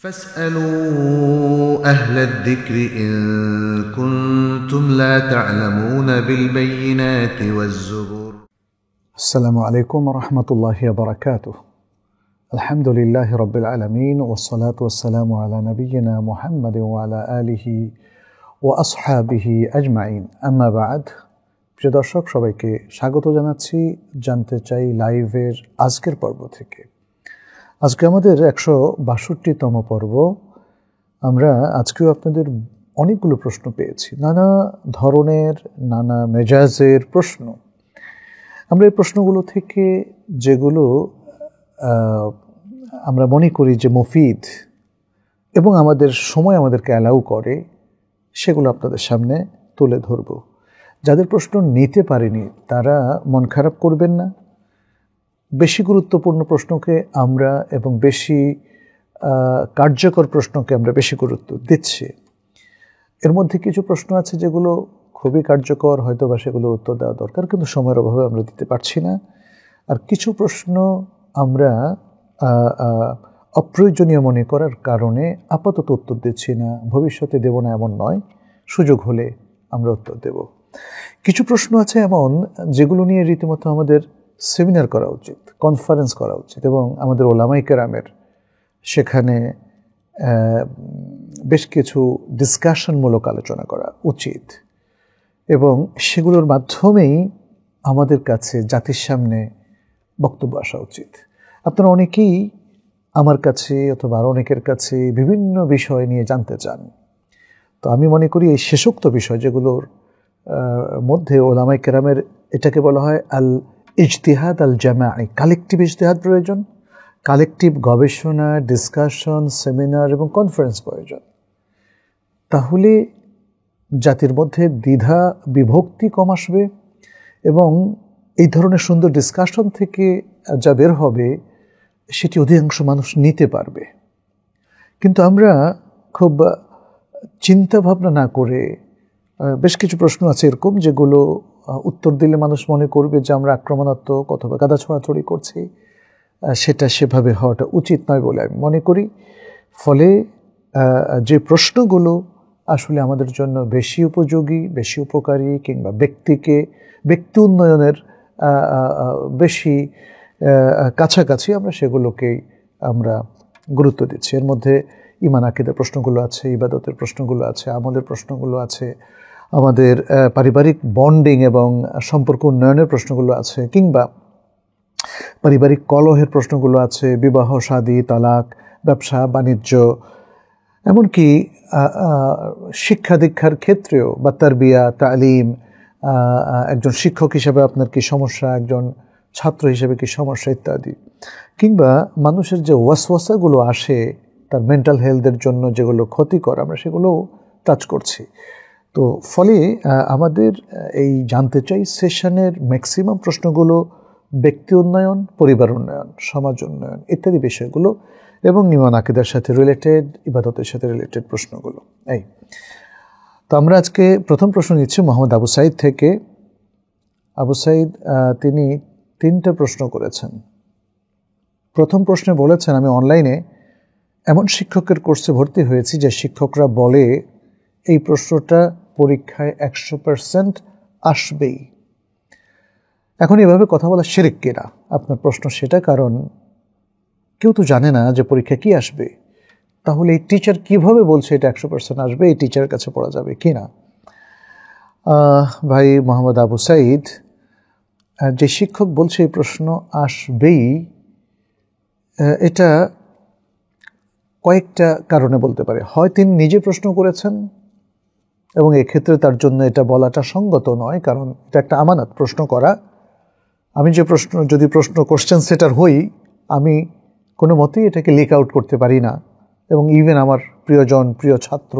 فاسألوا أهل الذكر إن كنتم لا تعلمون بالبينات والزبر. السلام عليكم ورحمة الله وبركاته. الحمد لله رب العالمين والصلاة والسلام على نبينا محمد وعلى آله وأصحابه أجمعين. أما بعد, প্রিয় দর্শক সবাইকে স্বাগত জানাচ্ছি জানতে চাই লাইভের আজকের পর্ব থেকে। আজকে আমাদের 162তম পর্ব। আমরা আজকেও আপনাদের অনেকগুলো প্রশ্ন পেয়েছি, নানা ধরনের নানা মেজাজের প্রশ্ন। আমরা এই প্রশ্নগুলো থেকে যেগুলো আমরা মনে করি যে মুফিদ এবং আমাদের সময় আমাদেরকে অ্যালাউ করে, সেগুলো আপনাদের সামনে তুলে ধরব। যাদের প্রশ্ন নিতে পারেনি তারা মন খারাপ করবেন না। বেশি গুরুত্বপূর্ণ প্রশ্নকে আমরা এবং বেশি কার্যকর প্রশ্নকে আমরা বেশি গুরুত্ব দিচ্ছি। এর মধ্যে কিছু প্রশ্ন আছে যেগুলো খুবই কার্যকর, হয়তো বা সেগুলোর উত্তর দেওয়া দরকার, কিন্তু সময়ের অভাবে আমরা দিতে পারছি না। আর কিছু প্রশ্ন আমরা অপ্রয়োজনীয় মনে করার কারণে আপাতত উত্তর দিচ্ছি না, ভবিষ্যতে দেব না এমন নয়, সুযোগ হলে আমরা উত্তর দেব। কিছু প্রশ্ন আছে এমন যেগুলো নিয়ে রীতিমতো আমাদের সেমিনার করা উচিত, কনফারেন্স করা উচিত, এবং আমাদের ওলামায়ে কেরামের সেখানে বেশ কিছু ডিসকাশনমূলক আলোচনা করা উচিত, এবং সেগুলোর মাধ্যমেই আমাদের কাছে জাতির সামনে বক্তব্য আসা উচিত। আপনারা অনেকেই আমার কাছে অথবা আর অনেকের কাছে বিভিন্ন বিষয় নিয়ে জানতে চান। তো আমি মনে করি এই শেষোক্ত বিষয় যেগুলোর মধ্যে ওলামায়ে কেরামের এটাকে বলা হয় আল ইজতিহাদ আল জামাঈ, কালেকটিভ ইজতিহাদ প্রয়োজন, কালেকটিভ গবেষণা, ডিসকাশন, সেমিনার এবং কনফারেন্স প্রয়োজন। তাহলে জাতির মধ্যে দ্বিধা বিভক্তি কম আসবে, এবং এই ধরনের সুন্দর ডিসকাশন থেকে যা বের হবে সেটি অধিকাংশ মানুষ নিতে পারবে। কিন্তু আমরা খুব চিন্তা ভাবনা না করে, বেশ কিছু প্রশ্ন আছে এরকম যেগুলো উত্তর দিলে মানুষ মনে করবে যে আমরা আক্রমণাত্মক অথবা গাদা ছড়াছড়ি করছি, সেটা সেভাবে হওয়াটা উচিত নয় বলে আমি মনে করি। ফলে যে প্রশ্নগুলো আসলে আমাদের জন্য বেশি উপযোগী, বেশি উপকারী, কিংবা ব্যক্তি উন্নয়নের বেশি কাছাকাছি, আমরা সেগুলোকেই আমরা গুরুত্ব দিচ্ছি। এর মধ্যে ঈমান আকীদার প্রশ্নগুলো আছে, ইবাদতের প্রশ্নগুলো আছে, আমলের প্রশ্নগুলো আছে, আমাদের পারিবারিক বন্ডিং এবং সম্পর্ক উন্নয়নের প্রশ্নগুলো আছে, কিংবা পারিবারিক কলহের প্রশ্নগুলো আছে, বিবাহ, শাদী, তালাক, ব্যবসা বাণিজ্য, এমনকি শিক্ষা দীক্ষার ক্ষেত্রেও বা তারবিয়া, তালিম, একজন শিক্ষক হিসেবে আপনার কি সমস্যা, একজন ছাত্র হিসেবে কি সমস্যা ইত্যাদি, কিংবা মানুষের যে ওয়াসওয়াসাগুলো আসে তার মেন্টাল হেলথের জন্য যেগুলো ক্ষতিকর, আমরা সেগুলোও টাচ করছি। তো ফলে আমাদের এই জানতে চাই সেশনের ম্যাক্সিমাম প্রশ্নগুলো ব্যক্তি উন্নয়ন, পরিবার উন্নয়ন, সমাজ উন্নয়ন ইত্যাদি বিষয়গুলো, এবং ঈমান আকীদার সাথে রিলেটেড, ইবাদতের সাথে রিলেটেড প্রশ্নগুলো। তো আমরা আজকে প্রথম প্রশ্ন নিচ্ছি মোহাম্মদ আবু সাইদ থেকে। আবু সাইদ তিনি 3টে প্রশ্ন করেছেন। প্রথম প্রশ্নে বলেছেন, আমি অনলাইনে এমন শিক্ষকের কোর্সে ভর্তি হয়েছি যে শিক্ষকরা বলে এই প্রশ্নটা পরীক্ষায় 100% আসবেই। এখন এভাবে কথা বলা শিরক কিনা? আপনার প্রশ্ন সেটা, কারণ কেউ তো জানে না যে পরীক্ষা কি আসবে। তাহলে এই টিচার কিভাবে বলছে এটা 100% আসবে? এই টিচারের কাছে পড়া যাবে কিনা? ভাই মোহাম্মদ আবু সাইদ, যে শিক্ষক বলছে এই প্রশ্ন আসবেই, এটা কয়েকটা কারণে বলতে পারে। হয় তিনি নিজে প্রশ্ন করেছেন এবং এক্ষেত্রে তার জন্য এটা বলাটা সঙ্গত নয়, কারণ এটা একটা আমানত প্রশ্ন করা। আমি যে যদি কোশ্চেন সেটার হই, আমি কোনো মতেই এটাকে লিক আউট করতে পারি না, এবং ইভেন আমার প্রিয়জন, প্রিয় ছাত্র,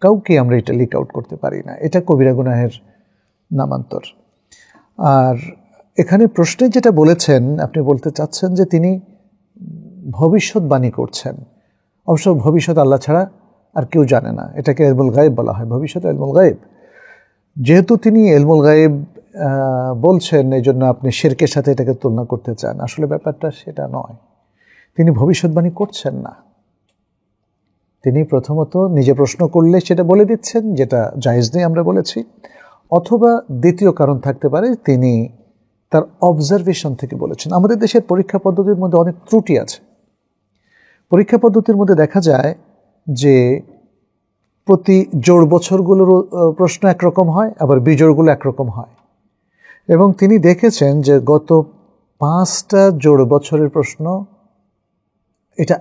কাউকে আমরা এটা লিক আউট করতে পারি না। এটা কবিরা গুনাহের নামান্তর। আর এখানে প্রশ্নে যেটা বলেছেন, আপনি বলতে চাচ্ছেন যে তিনি ভবিষ্যৎবাণী করছেন। অবশ্য ভবিষ্যৎ আল্লাহ ছাড়া আর কেউ জানে না, এটাকে ইলমুল গায়েব বলা হয়, ভবিষ্যৎ ইলমুল গায়েব। যেহেতু তিনি ইলমুল গায়েব বলছেন, এই জন্য আপনি শিরকের সাথে এটাকে তুলনা করতে চান। আসলে ব্যাপারটা সেটা নয়, তিনি ভবিষ্যৎবাণী করছেন না। তিনি প্রথমত নিজে প্রশ্ন করলে সেটা বলে দিচ্ছেন, যেটা জায়েজ নেই আমরা বলেছি, অথবা দ্বিতীয় কারণ থাকতে পারে তিনি তার অবজারভেশন থেকে বলেছেন। আমাদের দেশের পরীক্ষা পদ্ধতির মধ্যে অনেক ত্রুটি আছে। পরীক্ষা পদ্ধতির মধ্যে দেখা যায় যে প্রতি জোড় বছরগুলোর প্রশ্ন একরকম হয়, আবার বিজোড়গুলো একরকম হয়। এবং তিনি দেখেছেন যে গত 5টা জোড় বছরের প্রশ্ন এটা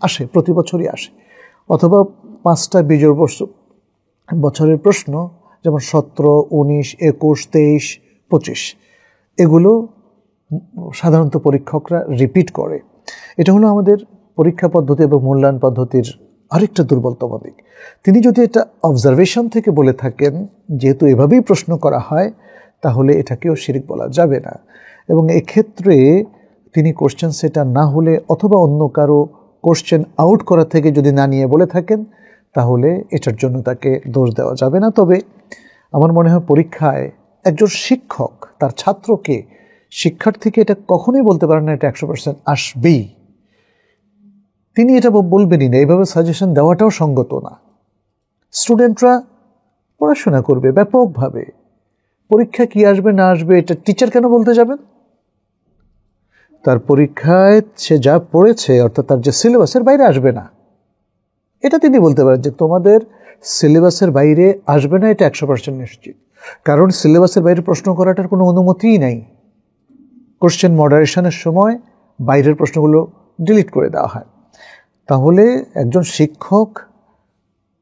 আসে প্রতি বছরই আসে, অথবা 5টা বিজোড় বছরের প্রশ্ন যেমন 17, 19, 21, 23, 25 এগুলো সাধারণত পরীক্ষকরা রিপিট করে। এটা হলো আমাদের পরীক্ষা পদ্ধতি এবং মূল্যায়ন পদ্ধতির আরেকটা দুর্বলতম দিক। তিনি যদি এটা অবজারভেশন থেকে বলে থাকেন, যেহেতু এভাবেই প্রশ্ন করা হয়, তাহলে এটাকেও শিরক বলা যাবে না। এবং এক্ষেত্রে তিনি কোশ্চেন সেটার না হলে অথবা অন্য কারো কোশ্চেন আউট করা থেকে যদি না নিয়ে বলে থাকেন, তাহলে এটার জন্য তাকে দোষ দেওয়া যাবে না। তবে আমার মনে হয় পরীক্ষায় একজন শিক্ষক তার ছাত্রকে, শিক্ষার্থীকে এটা কখনোই বলতে পারেন না এটা 100% আসবেই। তিনি এটা বলবেনই না, এইভাবে সাজেশন দেওয়াটাও সঙ্গত না। স্টুডেন্টরা পড়াশোনা করবে ব্যাপকভাবে, পরীক্ষা কি আসবে না আসবে এটা টিচার কেন বলতে যাবেন? তার পরীক্ষায় সে যা পড়েছে, অর্থাৎ তার যে সিলেবাসের বাইরে আসবে না, এটা তিনি বলতে পারেন যে তোমাদের সিলেবাসের বাইরে আসবে না, এটা 100% নিশ্চিত। কারণ সিলেবাসের বাইরে প্রশ্ন করাটার কোনো অনুমতিই নাই। কোশ্চেন মডারেশনের সময় বাইরের প্রশ্নগুলো ডিলিট করে দেওয়া হয়। তাহলে একজন শিক্ষক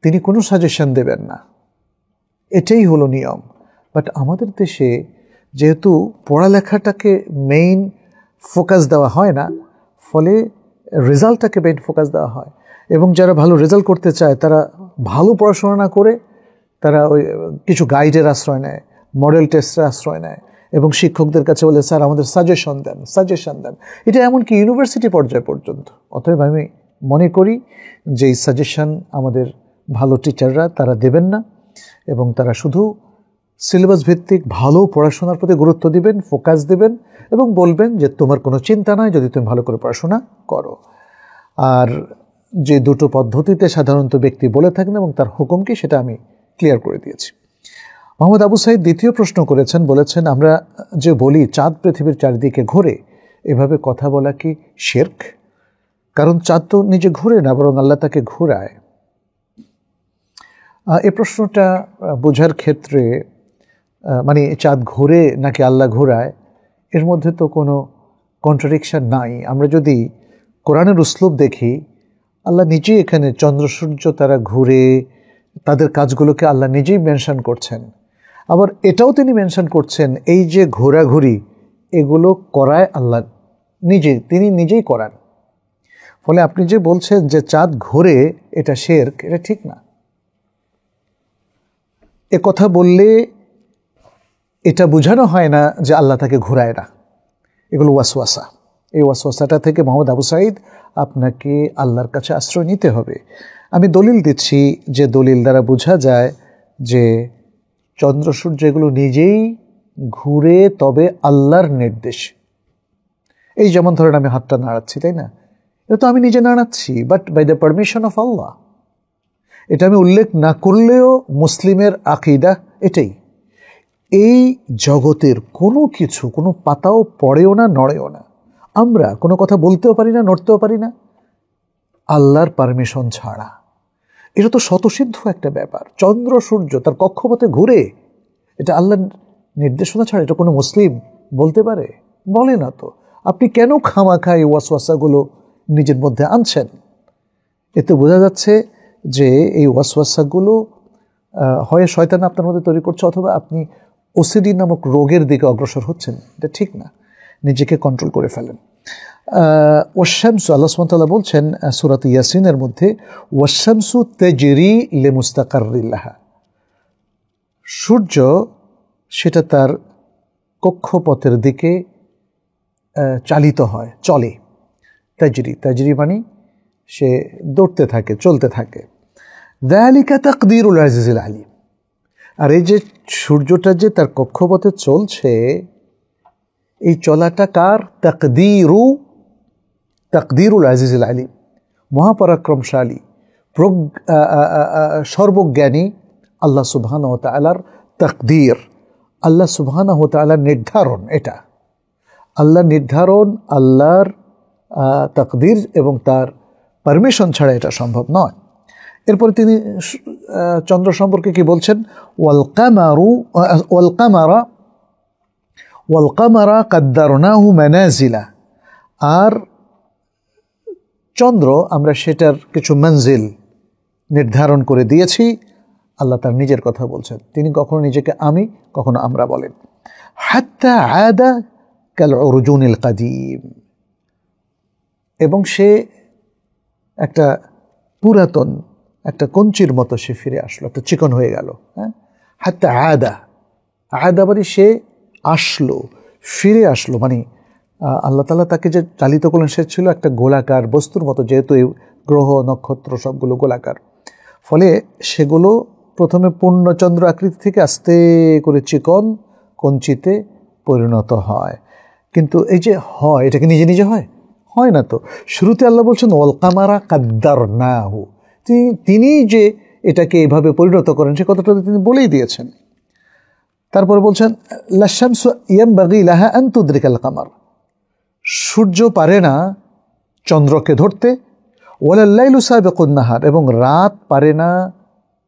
তিনি কোনো সাজেশন দেবেন না, এটাই হলো নিয়ম। বাট আমাদের দেশে যেহেতু পড়ালেখাটাকে মেইন ফোকাস দেওয়া হয় না, ফলে রেজাল্টটাকে মেইন ফোকাস দেওয়া হয়। এবং যারা ভালো রেজাল্ট করতে চায় তারা ভালো পড়াশোনা না করে তারা ওই কিছু গাইডের আশ্রয় নেয়, মডেল টেস্টের আশ্রয় নেয় এবং শিক্ষকদের কাছে বলে স্যার আমাদের সাজেশন দেন। এটা এমনকি ইউনিভার্সিটি পর্যায় পর্যন্ত। অতএব আমি মনে করি যে এই সাজেশন আমাদের ভালো টিচাররা তারা দেবেন না, এবং তারা শুধু সিলেবাস ভিত্তিক ভালো পড়াশোনার প্রতি গুরুত্ব দিবেন, ফোকাস দিবেন এবং বলবেন যে তোমার কোনো চিন্তা নাই যদি তুমি ভালো করে পড়াশোনা করো। আর যে দুটো পদ্ধতিতে সাধারণত ব্যক্তি বলে থাকেন এবং তার হুকুম কি সেটা আমি ক্লিয়ার করে দিয়েছি। মোহাম্মদ আবু সাইদ দ্বিতীয় প্রশ্ন করেছেন, বলেছেন আমরা যে বলি চাঁদ পৃথিবীর চারিদিকে ঘোরে, এভাবে কথা বলা কি শিরক? কারণ চাঁদ তো নিজে ঘুরে না, বরং আল্লাহ তাকে ঘোরায়। এই প্রশ্নটা বোঝার ক্ষেত্রে মানে চাঁদ ঘোরে নাকি আল্লাহ ঘোরায়, এর মধ্যে তো কোনো কন্ট্রাডিকশন নাই। আমরা যদি কোরআনের উসলুব দেখি, আল্লাহ নিজেই এখানে চন্দ্র সূর্য তারা ঘুরে, তাদের কাজগুলোকে আল্লাহ নিজেই মেনশন করছেন। আবার এটাও তিনি মেনশন করছেন এই যে ঘোরাঘুরি এগুলো করায় আল্লাহ তিনি নিজেই করান। ফলে আপনি যে বলছেন যে চাঁদ ঘোরে এটা শিরক, এটা ঠিক না। এ কথা বললে এটা বোঝানো হয় না যে আল্লাহ তাকে ঘোরায় না, এগুলো ওয়াসওয়াসা। এই ওয়াসওয়াসাটা থেকে মোহাম্মদ আবু সাইদ আপনাকে আল্লাহর কাছে আশ্রয় নিতে হবে। আমি দলিল দিচ্ছি যে দলিল দ্বারা বোঝা যায় যে চন্দ্র সূর্য এগুলো নিজেই ঘুরে, তবে আল্লাহর নির্দেশ। এই যেমন ধরেন আমি হাতটা নাড়াচ্ছি, তাই না? এটা তো আমি নিজে নাড়াচ্ছি, but by the permission of Allah. এটা আমি উল্লেখ না করলেও মুসলিমের আকীদা এটাই। এই জগতের কোনো কিছু, কোনো পাতাও পড়েও না, নড়েও না। আমরা কোনো কথা বলতেও পারি না, নড়তেও পারি না আল্লাহর পারমিশন ছাড়া। এটা তো স্বতঃসিদ্ধ একটা ব্যাপার। চন্দ্র সূর্য তার কক্ষপথে ঘুরে, এটা আল্লাহর নির্দেশনা ছাড়া এটা কোনো মুসলিম বলতে পারে? বলে না তো। আপনি কেন খামাখা এই ওয়াসওয়াসাগুলো নিজের মধ্যে আনছেন? এতে বোঝা যাচ্ছে যে এই ওয়াসওয়াসাগুলো হয় শয়তান আপনার মধ্যে তৈরি করছে, অথবা আপনি ওসিডি নামক রোগের দিকে অগ্রসর হচ্ছেন। এটা ঠিক না, নিজেকে কন্ট্রোল করে ফেলেন। ওয়াশামসু, আল্লাহ সুবহানাহু ওয়া তাআলা বলছেন সূরা ইয়াসিনের মধ্যে, ওয়াশামসু তাজরি লিমুস্তাকাররিন লাহা, সূর্য সেটা তার কক্ষপথের দিকে চালিত হয়, চলে। তাজরি মানে সে দৌড়তে থাকে, চলতে থাকে। যালিকা তাকদীরুল আজিজিল আলিম। আর এই যে সূর্যটা যে তার কক্ষপথে চলছে, এই চলাটা কার? তাকদীরুল আজিজিল আলিম, মহাপরাক্রমশালী, সর্বজ্ঞানী আল্লাহ সুবহানাহু ওয়া তাআলার তাকদীর, আল্লাহ সুবহানাহু ওয়া তাআলার নির্ধারণ। এটা আল্লাহর নির্ধারণ, আল্লাহর তাকদীর এবং তার পারমিশন ছাড়া এটা সম্ভব নয়। এরপরে তিনি চন্দ্র সম্পর্কে কি বলছেন? ওয়াল কামারা কাদ্দারনাহু মানাজিলা, আর চন্দ্র আমরা সেটার কিছু মঞ্জিল নির্ধারণ করে দিয়েছি। আল্লাহ তার নিজের কথা বলছেন, তিনি কখনো নিজেকে আমি, কখনো আমরা বলেন। হাত্তা আদা কাল উরজুনিল কাদিম, এবং সে একটা পুরাতন একটা কঞ্চির মতো সে ফিরে আসলো, একটা চিকন হয়ে গেল। হ্যাঁ, হাত্তা আদা, আদা মানে সে আসলো, ফিরে আসলো। মানে আল্লাহ তাআলা তাকে যে চালিত করলেন সে ছিল একটা গোলাকার বস্তুর মতো, যেহেতু এই গ্রহ নক্ষত্র সবগুলো গোলাকার, ফলে সেগুলো প্রথমে পূর্ণচন্দ্র আকৃতি থেকে আস্তে করে চিকন কঞ্চিতে পরিণত হয়। কিন্তু এই যে হয়, এটা কি নিজে নিজে হয়? হয় না তো। শুরুতে আল্লাহ বলছেন ওয়াল কামারা কাদ্দারনাহু, তিনি যে এটাকে এইভাবে পরিণত করেন সে কথাটা তিনি বলেই দিয়েছেন। তারপরে বলছেন লাশামসু ইয়ামবাগি লাহা আন তুদরিকাল কামার, সূর্য পারে না চন্দ্রকে ধরতে। ওয়ালাল লাইলু সাবিকুন নাহার, এবং রাত পারে না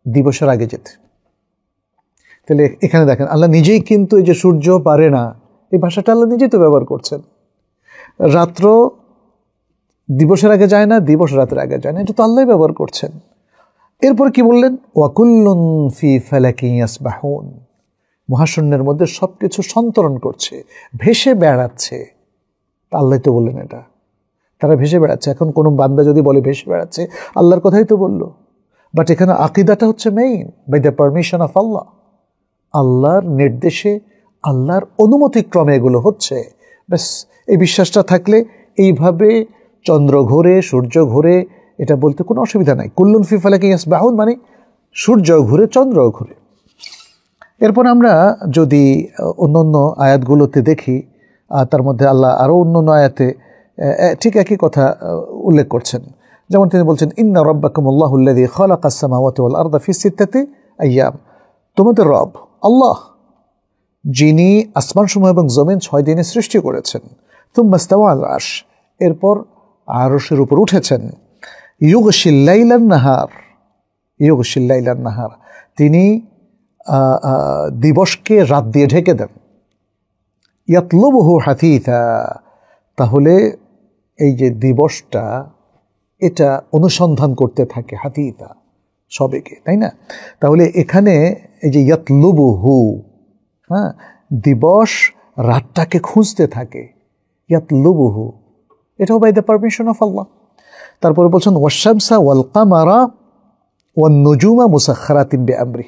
দিবসের আগে যেতে। তাহলে এখানে দেখেন আল্লাহ নিজেই কিন্তু এই যে সূর্য পারে না, এই ভাষাটা আল্লাহ নিজেই তো ব্যবহার করছেন। রাত্র দিবসের আগে যায় না, দিবস রাতের আগে যায় না, এটা তো আল্লাহই ব্যবহার করছেন। এরপর কি বললেন? ওয়াকুল্লুন ফি ফালাকিন ইয়াসবাহুন, মহাশূন্যের মধ্যে সবকিছু সন্তরণ করছে, ভেসে বেড়াচ্ছে। আল্লাহ তো বললেন এটা, তারা ভেসে বেড়াচ্ছে। এখন কোনো বান্দা যদি বলে ভেসে বেড়াচ্ছে, আল্লাহর কথাই তো বললো। বাট এখানে আকীদাটা হচ্ছে main, by the permission of Allah, আল্লাহর নির্দেশে, আল্লাহর অনুমতিক্রমে এগুলো হচ্ছে। ব্যাস এই বিশ্বাসটা থাকলে এইভাবে চন্দ্র ঘোরে, সূর্য ঘোরে, এটা বলতে কোনো অসুবিধা নাই। কুল্লুন ফি ফালাকিন ইয়াসবাহুন মানে সূর্য ঘুরে, চন্দ্র ঘুরে। এরপর আমরা যদি অন্য আয়াতগুলোতে দেখি, তার মধ্যে আল্লাহ আরও অন্য আয়াতে ঠিক একই কথা উল্লেখ করছেন। যেমন তিনি বলছেন ইন্না রাব্বাকুমুল্লাহুল্লাযী খালাকাস সামাওয়াতি ওয়াল আরদা ফি সিত্তাতি আইয়াম, তোমাদের রব আল্লাহ যিনি আসমানসমূহ এবং জমিন 6 দিনে সৃষ্টি করেছেন। তুম্মা ইস্তাওয়া আলাল আরশ, এরপর আরশের উপর উঠেছেন। ইউগশিল লাইলান নাহার, ইউগশিল লাইলান নাহার, তিনি দিবসকে রাত দিয়ে ঢেকে দেন। ইয়াতলুবুহু হাথিথা, তাহলে এই যে দিবসটা এটা অনুসন্ধান করতে থাকে হাথিথা সবেগে, তাই না? তাহলে এখানে এই যে ইয়াতলুবুহু, হ্যাঁ, দিবস রাতটাকে খুঁজতে থাকে, ইয়াতলুবুহু, এটাও বাই দ্য পারমিশন অফ আল্লাহ। তারপরে বলছেন ওয়াশ-শামসা ওয়াল কামারা ওয়ান নুজুমা মুসাখখারাতিন বিআমরি,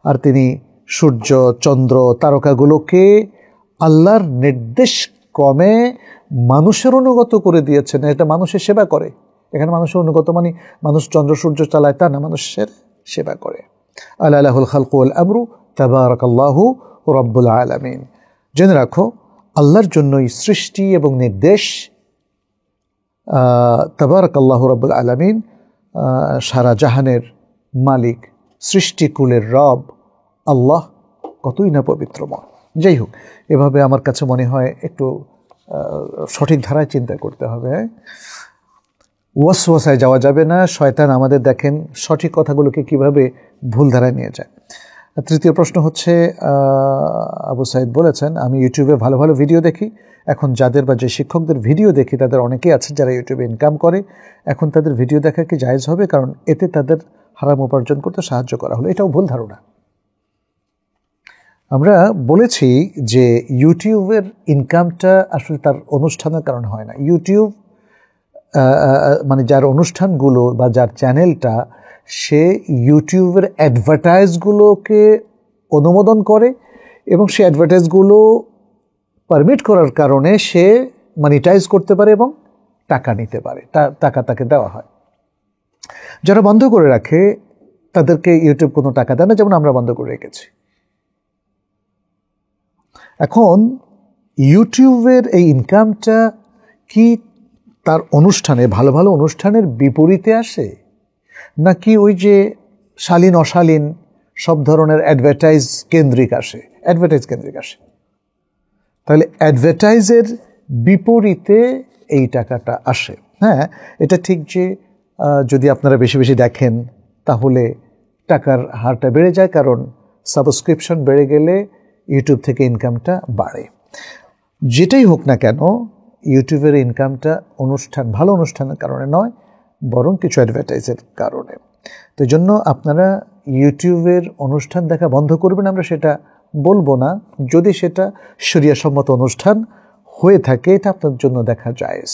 আর তিনি সূর্য, চন্দ্র, তারকাগুলোকে আল্লাহর নির্দেশ ক্রমে মানুষের অনুগত করে দিয়েছেন। এটা মানুষের সেবা করে। এখানে মানুষের অনুগত মানে মানুষ চন্দ্র সূর্য চালায় তা না, মানুষের সেবা করে। আলা লাহুল খালকু ওয়াল আমরু তাবারাকাল্লাহু রাব্বুল আলামিন। জেনে রাখো আল্লাহর জন্যই সৃষ্টি এবং নির্দেশ। তাবারাকাল্লাহু রাব্বুল আলামিন, সারা জাহানের মালিক, সৃষ্টিকুলের রব আল্লাহ কতই না পবিত্রময়। যাই হোক, এভাবে আমার কাছে মনে হয় একটু সঠিক ধারায় চিন্তা করতে হবে। ওয়াসওয়াসায় যাওয়া যাবে না। শয়তান আমাদের দেখেন সঠিক কথাগুলোকে কিভাবে ভুল ধারায় নিয়ে যায়। তৃতীয় প্রশ্ন হচ্ছে, আবু সাইদ বলেছেন আমি ইউটিউবে ভালো ভালো ভিডিও দেখি। এখন যাদের বা যে শিক্ষকদের ভিডিও দেখি তাদের অনেকেই আছে যারা ইউটিউবে ইনকাম করে। এখন তাদের ভিডিও দেখা কি জায়েজ হবে? কারণ এতে তাদের হারাম উপার্জন করতে সাহায্য করা হলো। এটাও ভুল ধারণা। আমরা বলেছি যে ইউটিউবের ইনকামটা আসলে তার অনুষ্ঠানের কারণে হয় না। ইউটিউব মানে যার অনুষ্ঠানগুলো বা যার চ্যানেলটা, সে ইউটিউবের অ্যাডভার্টাইজগুলোকে অনুমোদন করে এবং সে অ্যাডভার্টাইজগুলো পারমিট করার কারণে সে মনিটাইজ করতে পারে এবং টাকা নিতে পারে, টাকা তাকে দেওয়া হয়। যারা বন্ধ করে রাখে তাদেরকে ইউটিউব কোনো টাকা দেয় না, যেমন আমরা বন্ধ করে রেখেছি। এখন ইউটিউবের এই ইনকামটা কি তার অনুষ্ঠানে, ভালো ভালো অনুষ্ঠানের বিপরীতে আসে? নাকি ওই যে শালীন অশালীন সব ধরনের অ্যাডভার্টাইজ কেন্দ্রিক আসে? তাহলে অ্যাডভার্টাইজের বিপরীতে এই টাকাটা আসে। হ্যাঁ, এটা ঠিক যে যদি আপনারা বেশি বেশি দেখেন তাহলে টাকার হারটা বেড়ে যায়, কারণ সাবস্ক্রিপশন বেড়ে গেলে ইউটিউব থেকে ইনকামটা বাড়ে। যেটাই হোক না কেন, ইউটিউবের ইনকামটা ভালো অনুষ্ঠানের কারণে নয়, বরং কিছু অ্যাডভার্টাইজের কারণে। তো এই জন্য আপনারা ইউটিউবের অনুষ্ঠান দেখা বন্ধ করবেন, আমরা সেটা বলবো না, যদি সেটা শরিয়াসম্মত অনুষ্ঠান হয়ে থাকে, এটা আপনার জন্য দেখা জায়েজ।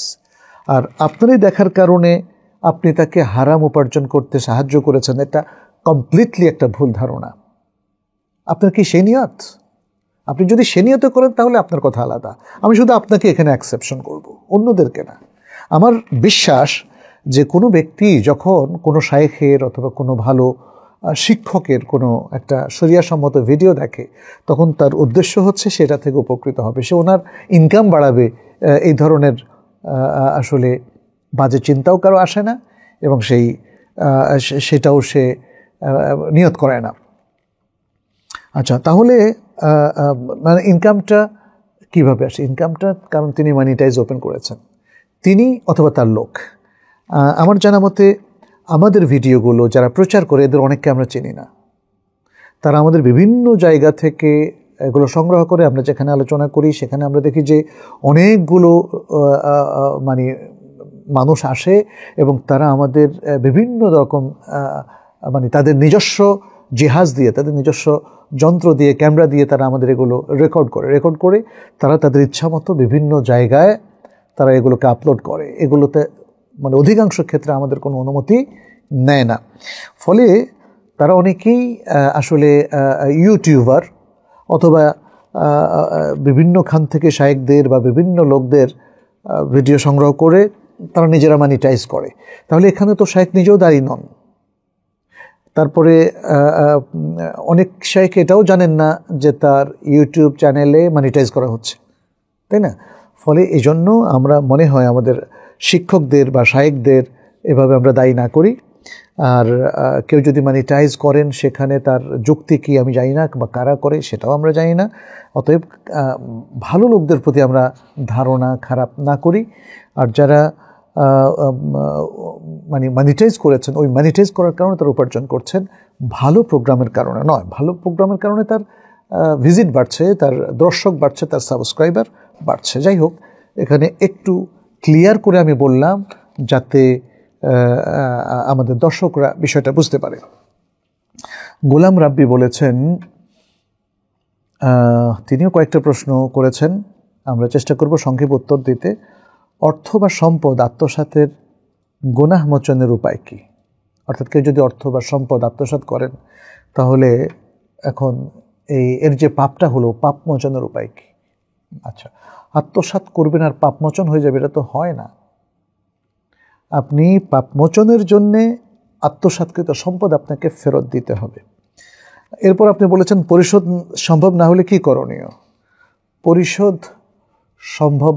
আর আপনারই দেখার কারণে আপনি তাকে হারাম উপার্জন করতে সাহায্য করেছেন, এটা কমপ্লিটলি একটা ভুল ধারণা। আপনার কি সেই নিয়ত? আপনি যদি সে নিয়ত করেন তাহলে আপনার কথা আলাদা। আমি শুধু আপনাকে এখানে অ্যাকসেপশন করব, অন্যদেরকে না। আমার বিশ্বাস যে কোনো ব্যক্তি যখন কোনো শায়েখের অথবা কোনো ভালো শিক্ষকের কোনো একটা শরিয়াসম্মত ভিডিও দেখে, তখন তার উদ্দেশ্য হচ্ছে সেটা থেকে উপকৃত হবে, সে ওনার ইনকাম বাড়াবে, এই ধরনের আসলে বাজে চিন্তাও কারো আসে না, এবং সেটাও সে নিয়ত করে না। আচ্ছা, তাহলে মানে ইনকামটা কিভাবে আসে? ইনকামটা কারণ তিনি মনিটাইজ ওপেন করেছেন, তিনি অথবা তার লোক। আমার জানা মতে আমাদের ভিডিওগুলো যারা প্রচার করে, এদের অনেককে আমরা চিনি না। তারা আমাদের বিভিন্ন জায়গা থেকে এগুলো সংগ্রহ করে, আমরা যেখানে আলোচনা করি সেখানে আমরা দেখি যে অনেকগুলো মানে মানুষ আসে এবং তারা আমাদের বিভিন্ন রকম মানে তাদের নিজস্ব জিহাজ দিয়ে, তাদের নিজস্ব যন্ত্র দিয়ে, ক্যামেরা দিয়ে তারা আমাদের এগুলো রেকর্ড করে তারা তাদের ইচ্ছা মতো বিভিন্ন জায়গায় তারা এগুলোকে আপলোড করে। এগুলোতে মানে অধিকাংশ ক্ষেত্রে আমাদের কোনো অনুমতি নেয় না। ফলে তারা অনেকেই আসলে ইউটিউবার অথবা বিভিন্ন খান থেকে শায়েখদের বা বিভিন্ন লোকদের ভিডিও সংগ্রহ করে তারা নিজেরা মনিটাইজ করে। তাহলে এখানে তো শায়েখ নিজেও দায়ী নন। তারপরে অনেক শায়েখ এটাও জানেন না যে তার ইউটিউব চ্যানেলে মনিটাইজ করা হচ্ছে, তাই না? ফলে এই জন্য আমরা মনে হয় আমাদের শিক্ষকদের বা শায়েখদের এভাবে আমরা দায়ী না করি। আর কেউ যদি মনিটাইজ করেন সেখানে তার যুক্তি কি আমি জানি না, বা কারা করে সেটাও আমরা জানি না। অতএব ভালো লোকদের প্রতি আমরা ধারণা খারাপ না করি। আর যারা মানে মনিটাইজ করেছেন, ওই মনিটাইজ করার কারণে তার উপার্জন করছেন, ভালো প্রোগ্রামের কারণে নয়। ভালো প্রোগ্রামের কারণে তার ভিজিট বাড়ছে, তার দর্শক বাড়ছে, তার সাবস্ক্রাইবার বাড়ছে। যাই হোক, এখানে একটু ক্লিয়ার করে আমি বললাম যাতে আমাদের দর্শকরা বিষয়টা বুঝতে পারে। গোলাম রাব্বি বলেছেন, তিনিও কয়েকটা প্রশ্ন করেছেন, আমরা চেষ্টা করব সংক্ষেপ উত্তর দিতে। অর্থ বা সম্পদ আত্মসাতের গুনাহ মোচনের উপায় কি? অর্থাৎ কেউ যদি অর্থ বা সম্পদ আত্মসাৎ করেন তাহলে এখন এর যে পাপটা হলো, পাপ মোচনের উপায় কি? আচ্ছা, আত্মসাৎ করবেন আর পাপ মোচন হয়ে যাবে, এটা তো হয় না। আপনি পাপ মোচনের জন্যে আত্মসাৎকৃত সম্পদ আপনাকে ফেরত দিতে হবে। এরপর আপনি বলেছেন পরিশোধ সম্ভব না হলে কি করণীয়? পরিশোধ সম্ভব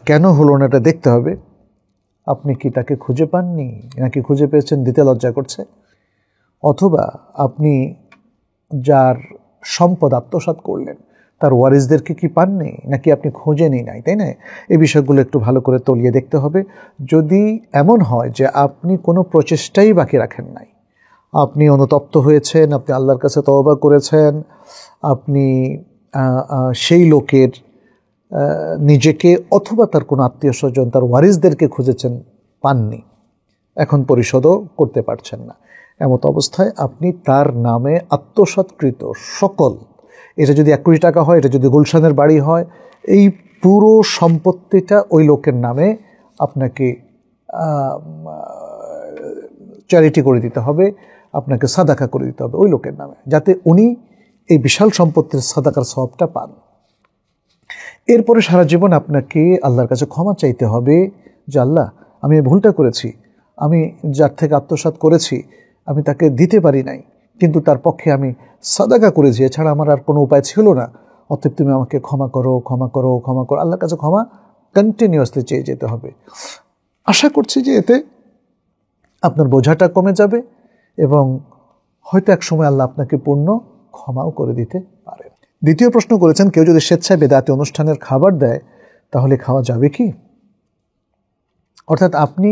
কেন হলো না এটা দেখতে হবে। আপনি কি তাকে খুঁজে পাননি, নাকি খুঁজে পেয়েছেন দিতে লজ্জা করছে? অথবা আপনি যার সম্পদ আত্মসাৎ করলেন তার ওয়ারিসদেরকে কি পাননি, নাকি আপনি খোঁজেনই নাই, তাই না? এই বিষয়গুলো একটু ভালো করে তলিয়ে দেখতে হবে। যদি এমন হয় যে আপনি কোনো প্রচেষ্টাই বাকি রাখেন নাই, আপনি অনুতপ্ত হয়েছেন, আপনি আল্লাহর কাছে তওবা করেছেন, আপনি সেই লোকের নিজেকে অথবা তার কোনো আত্মীয় স্বজন, তার ওয়ারিসদেরকে খুঁজেছেন, পাননি, এখন পরিশোধও করতে পারছেন না, এমত অবস্থায় আপনি তার নামে আত্মসাৎকৃত সকল, এটা যদি 1 কোটি টাকা হয়, এটা যদি গুলশানের বাড়ি হয়, এই পুরো সম্পত্তিটা ওই লোকের নামে আপনাকে চ্যারিটি করে দিতে হবে, আপনাকে সাদাকা করে দিতে হবে ওই লোকের নামে, যাতে উনি এই বিশাল সম্পত্তির সাদাকার সওয়াবটা পান। এরপরে সারা জীবন আপনাকে আল্লাহর কাছে ক্ষমা চাইতে হবে যে আল্লাহ, আমি এই ভুলটা করেছি, আমি যার থেকে আত্মসাৎ করেছি আমি তাকে দিতে পারি নাই, কিন্তু তার পক্ষে আমি সাদাকা করেছি, এছাড়া আমার আর কোনো উপায় ছিল না, অতএব তুমি আমাকে ক্ষমা করো, ক্ষমা করো, ক্ষমা করো। আল্লাহর কাছে ক্ষমা কন্টিনিউয়াসলি চেয়ে যেতে হবে। আশা করছি যে এতে আপনার বোঝাটা কমে যাবে এবং হয়তো এক সময় আল্লাহ আপনাকে পূর্ণ ক্ষমাও করে দিতে পারেন। দ্বিতীয় প্রশ্ন করেছেন, কেউ যদি স্বেচ্ছায় বেদাতি অনুষ্ঠানের খাবার দেয় তাহলে খাওয়া যাবে কি? অর্থাৎ আপনি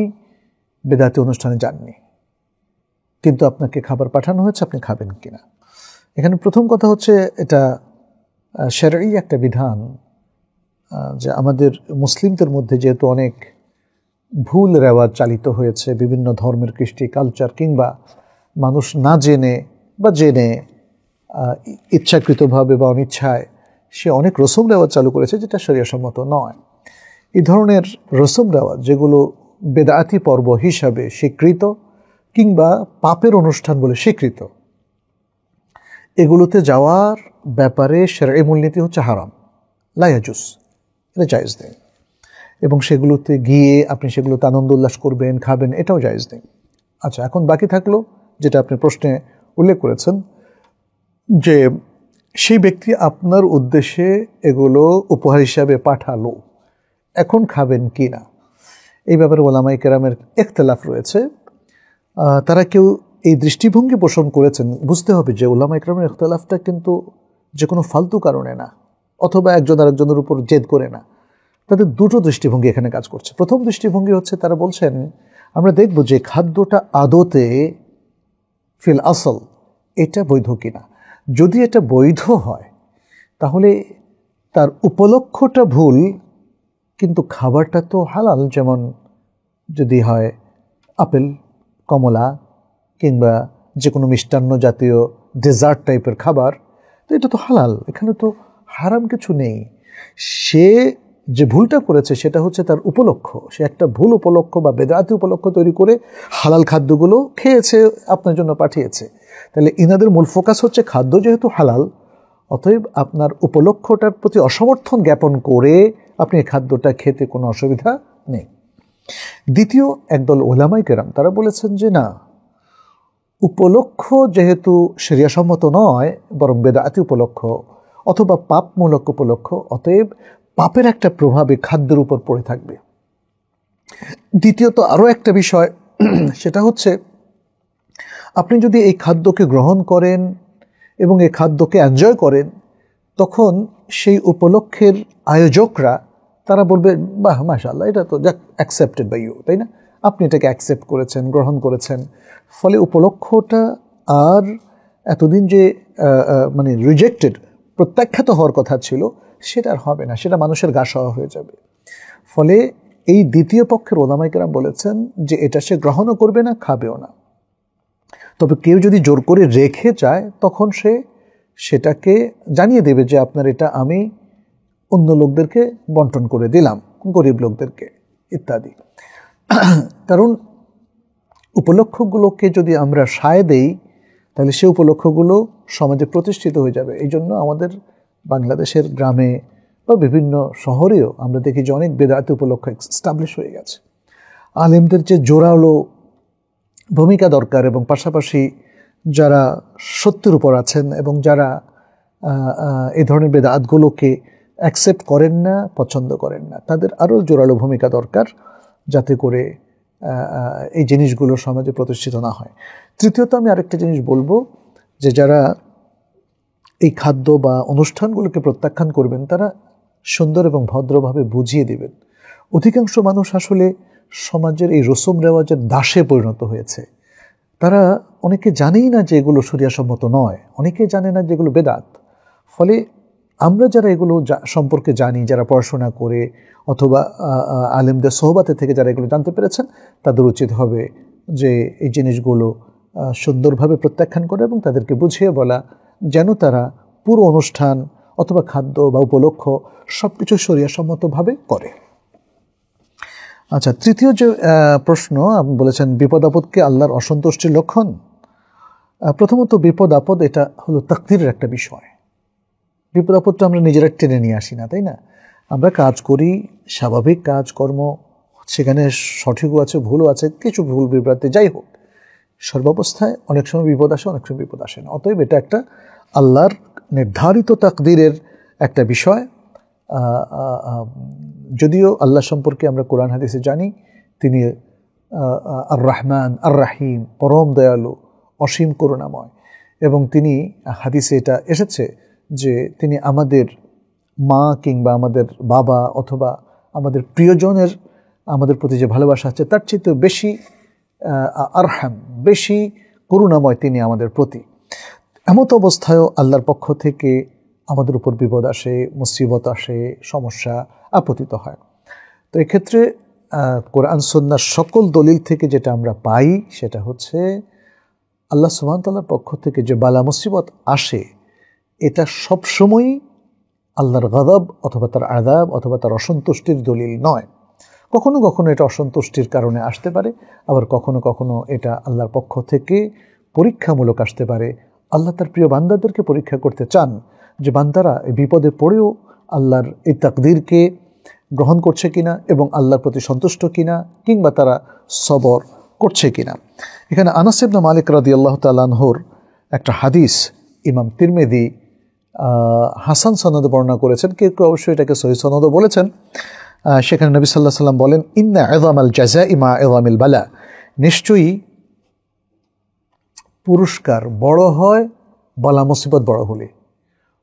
বেদাতি অনুষ্ঠানে যাননি, কিন্তু আপনাকে খাবার পাঠানো হয়েছে, আপনি খাবেন কিনা। এখানে প্রথম কথা হচ্ছে, এটা শরঈ একটা বিধান যে আমাদের মুসলিমদের মধ্যে যেহেতু অনেক ভুল রেওয়াজ চালিত হয়েছে, বিভিন্ন ধর্মের কৃষ্টি কালচার, কিংবা মানুষ না জেনে বা জেনে ইচ্ছাকৃতভাবে বা অনিচ্ছায় সে অনেক রসম রেওয়াজ চালু করেছে যেটা শরীয়তসম্মত নয়। এই ধরনের রসম রেওয়াজ যেগুলো বেদাতি পর্ব হিসাবে স্বীকৃত কিংবা পাপের অনুষ্ঠান বলে স্বীকৃত, এগুলোতে যাওয়ার ব্যাপারে শরঈ মূলনীতি হচ্ছে হারাম, লা ইয়াজুজ, এটা জায়েজ নেই। এবং সেগুলোতে গিয়ে আপনি সেগুলোতে আনন্দ উল্লাস করবেন, খাবেন, এটাও জায়েজ নেই। আচ্ছা, এখন বাকি থাকলো যেটা আপনি প্রশ্নে উল্লেখ করেছেন, যে সেই ব্যক্তি আপনার উদ্দেশ্যে এগুলো উপহার হিসাবে পাঠালো, এখন খাবেন কি না, এই ব্যাপারে ওলামায়ে কেরামের ইখতিলাফ রয়েছে। তারা কেউ এই দৃষ্টিভঙ্গি পোষণ করেছেন। বুঝতে হবে যে ওলামায়ে কেরামের ইখতিলাফটা কিন্তু যে কোনো ফালতু কারণে না, অথবা একজন আরেকজনের উপর জেদ করে না। তাদের দুটো দৃষ্টিভঙ্গি এখানে কাজ করছে। প্রথম দৃষ্টিভঙ্গি হচ্ছে, তারা বলছেন আমরা দেখব যে খাদ্যটা আদতে ফিল আসল এটা বৈধ কিনা। যদি এটা বৈধ হয় তাহলে তার উপলক্ষটা ভুল, কিন্তু খাবারটা তো হালাল। যেমন যদি হয় আপেল, কমলা কিংবা যে কোনো মিষ্টান্ন জাতীয় ডেজার্ট টাইপের খাবার, তো এটা তো হালাল, এখানে তো হারাম কিছু নেই। সে যে ভুলটা করেছে সেটা হচ্ছে তার উপলক্ষ। সে একটা ভুল উপলক্ষ বা বেদাতি উপলক্ষ তৈরি করে হালাল খাদ্যগুলো খেয়েছে, আপনার জন্য পাঠিয়েছে। তাহলে ইনাদের মূল ফোকাস হচ্ছে খাদ্য যেহেতু হালাল, অতএব আপনার উপলক্ষটার প্রতি অসমর্থন জ্ঞাপন করে আপনি এই খাদ্যটা খেতে কোনো অসুবিধা নেই। দ্বিতীয় একদল ওলামায়ে কেরাম তারা বলেছেন যে না, উপলক্ষ যেহেতু শরিয়াসম্মত নয়, বরং বেদাতি উপলক্ষ অথবা পাপমূলক উপলক্ষ, অতএব পাপের একটা প্রভাব এই খাদ্যের উপর পড়ে থাকবে। দ্বিতীয়ত আরও একটা বিষয়, সেটা হচ্ছে আপনি যদি এই খাদ্যকে গ্রহণ করেন এবং এই খাদ্যকে এনজয় করেন, তখন সেই উপলক্ষের আয়োজকরা তারা বলবে বাহ মাশাআল্লাহ, এটা তো অ্যাকসেপ্টেড বাই ইউ, তাই না? আপনি এটাকে অ্যাকসেপ্ট করেছেন, গ্রহণ করেছেন, ফলে উপলক্ষটা আর এতদিন যে মানে রিজেক্টেড, প্রত্যাখ্যাত হওয়ার কথা ছিল, সেটা আর হবে না, সেটা মানুষের গা সওয়া হয়ে যাবে। ফলে এই দ্বিতীয় পক্ষের ওলামায়ে কেরাম বলেছেন যে এটা সে গ্রহণও করবে না, খাবেও না। তবে কেউ যদি জোর করে রেখে যায়, তখন সে সেটাকে জানিয়ে দেবে যে আপনার এটা আমি অন্য লোকদেরকে বন্টন করে দিলাম, গরিব লোকদেরকে ইত্যাদি। কারণ উপলক্ষগুলোকে যদি আমরা সায় দেই, তাহলে সে উপলক্ষগুলো সমাজে প্রতিষ্ঠিত হয়ে যাবে। এই জন্য আমাদের বাংলাদেশের গ্রামে বা বিভিন্ন শহরেও আমরা দেখি যে অনেক বেদাতি উপলক্ষ এস্টাবলিশ হয়ে গেছে। আলেমদের যে জোরালো ভূমিকা দরকার, এবং পাশাপাশি যারা সত্যের উপর আছেন এবং যারা এই ধরনের বেদাতগুলোকে অ্যাকসেপ্ট করেন না, পছন্দ করেন না, তাদের আরও জোরালো ভূমিকা দরকার, যাতে করে এই জিনিসগুলো সমাজে প্রতিষ্ঠিত না হয়। তৃতীয়ত আমি আরেকটা জিনিস বলবো, যে যারা এই খাদ্য বা অনুষ্ঠানগুলোকে প্রত্যাখ্যান করবেন, তারা সুন্দর এবং ভদ্রভাবে বুঝিয়ে দেবেন। অধিকাংশ মানুষ আসলে সমাজের এই রসম রেওয়াজের দাসে পরিণত হয়েছে। তারা অনেকে জানেই না যে এগুলো শরিয়াসম্মত নয়, অনেকে জানে না যে এগুলো বেদাত। ফলে আমরা যারা এগুলো সম্পর্কে জানি, যারা পড়াশোনা করে অথবা আলেমদের সোহবাতে থেকে যারা এগুলো জানতে পেরেছেন, তাদের উচিত হবে যে এই জিনিসগুলো সুন্দরভাবে প্রত্যাখ্যান করে এবং তাদেরকে বুঝিয়ে বলা, যেন তারা পুরো অনুষ্ঠান অথবা খাদ্য বা উপলক্ষ সব কিছু শরিয়াসম্মতভাবে করে। আচ্ছা, তৃতীয় যে প্রশ্ন আপনি বলেছেন, বিপদ আপদকে আল্লাহর অসন্তুষ্টির লক্ষণ। প্রথমত বিপদ আপদ এটা হলো তাকদীরের একটা বিষয়। বিপদ আপদটা আমরা নিজেরা টেনে নিয়ে আসি না, তাই না? আমরা কাজ করি, স্বাভাবিক কাজকর্ম, সেখানে সঠিকও আছে, ভুলও আছে, কিছু ভুল বিভ্রান্তি, যাই হোক, সর্বাবস্থায় অনেক সময় বিপদ আসে, অনেক সময় বিপদ আসে না। অতএব এটা একটা আল্লাহর নির্ধারিত তাকদীরের একটা বিষয়। যদিও আল্লাহ সম্পর্কে আমরা কোরআন হাদিসে জানি, তিনি আর রহমান আর রাহিম, পরম দয়ালু, অসীম করুণাময়। এবং তিনি, হাদিসে এটা এসেছে যে তিনি আমাদের মা কিংবা আমাদের বাবা অথবা আমাদের প্রিয়জনের আমাদের প্রতি যে ভালোবাসা আছে তার চেয়ে বেশি আরহাম, বেশি করুণাময় তিনি আমাদের প্রতি। এমত অবস্থায়ও আল্লাহর পক্ষ থেকে আমাদের উপর বিপদ আসে, মুসিবত আসে, সমস্যা আপতিত হয়। তো এক্ষেত্রে কোরআন সুন্নাহর সকল দলিল থেকে যেটা আমরা পাই সেটা হচ্ছে আল্লাহ সুবহানাহু ওয়া তাআলার পক্ষ থেকে যে বালা মুসিবত আসে এটা সবসময়ই আল্লাহর গজব অথবা তার আযাব অথবা তার অসন্তুষ্টির দলিল নয়। কখনো কখনো এটা অসন্তুষ্টির কারণে আসতে পারে, আবার কখনো কখনো এটা আল্লাহর পক্ষ থেকে পরীক্ষামূলক আসতে পারে। আল্লাহ তার প্রিয় বান্দাদেরকে পরীক্ষা করতে চান যে বান্দারা এই বিপদে পড়েও আল্লাহর এই তাকদীরকে গ্রহণ করছে কিনা এবং আল্লাহর প্রতি সন্তুষ্ট কিনা, কিংবা তারা সবর করছে কিনা। এখানে আনাস ইবনে মালিক রাদিয়াল্লাহু তাআলা আনহুর একটা হাদিস ইমাম তিরমিজি হাসান সনদে বর্ণনা করেছেন, কেউ কেউ অবশ্যই এটাকে সহিহ সনদও বলেছেন। সেখানে নবী সাল্লাল্লাহু আলাইহি ওয়াসাল্লাম বলেন, ইন্না ইযামাল জাযাই মা ইযামিল বালা, নিশ্চয়ই পুরস্কার বড় হয় বালা মুসিবত বড় হলে,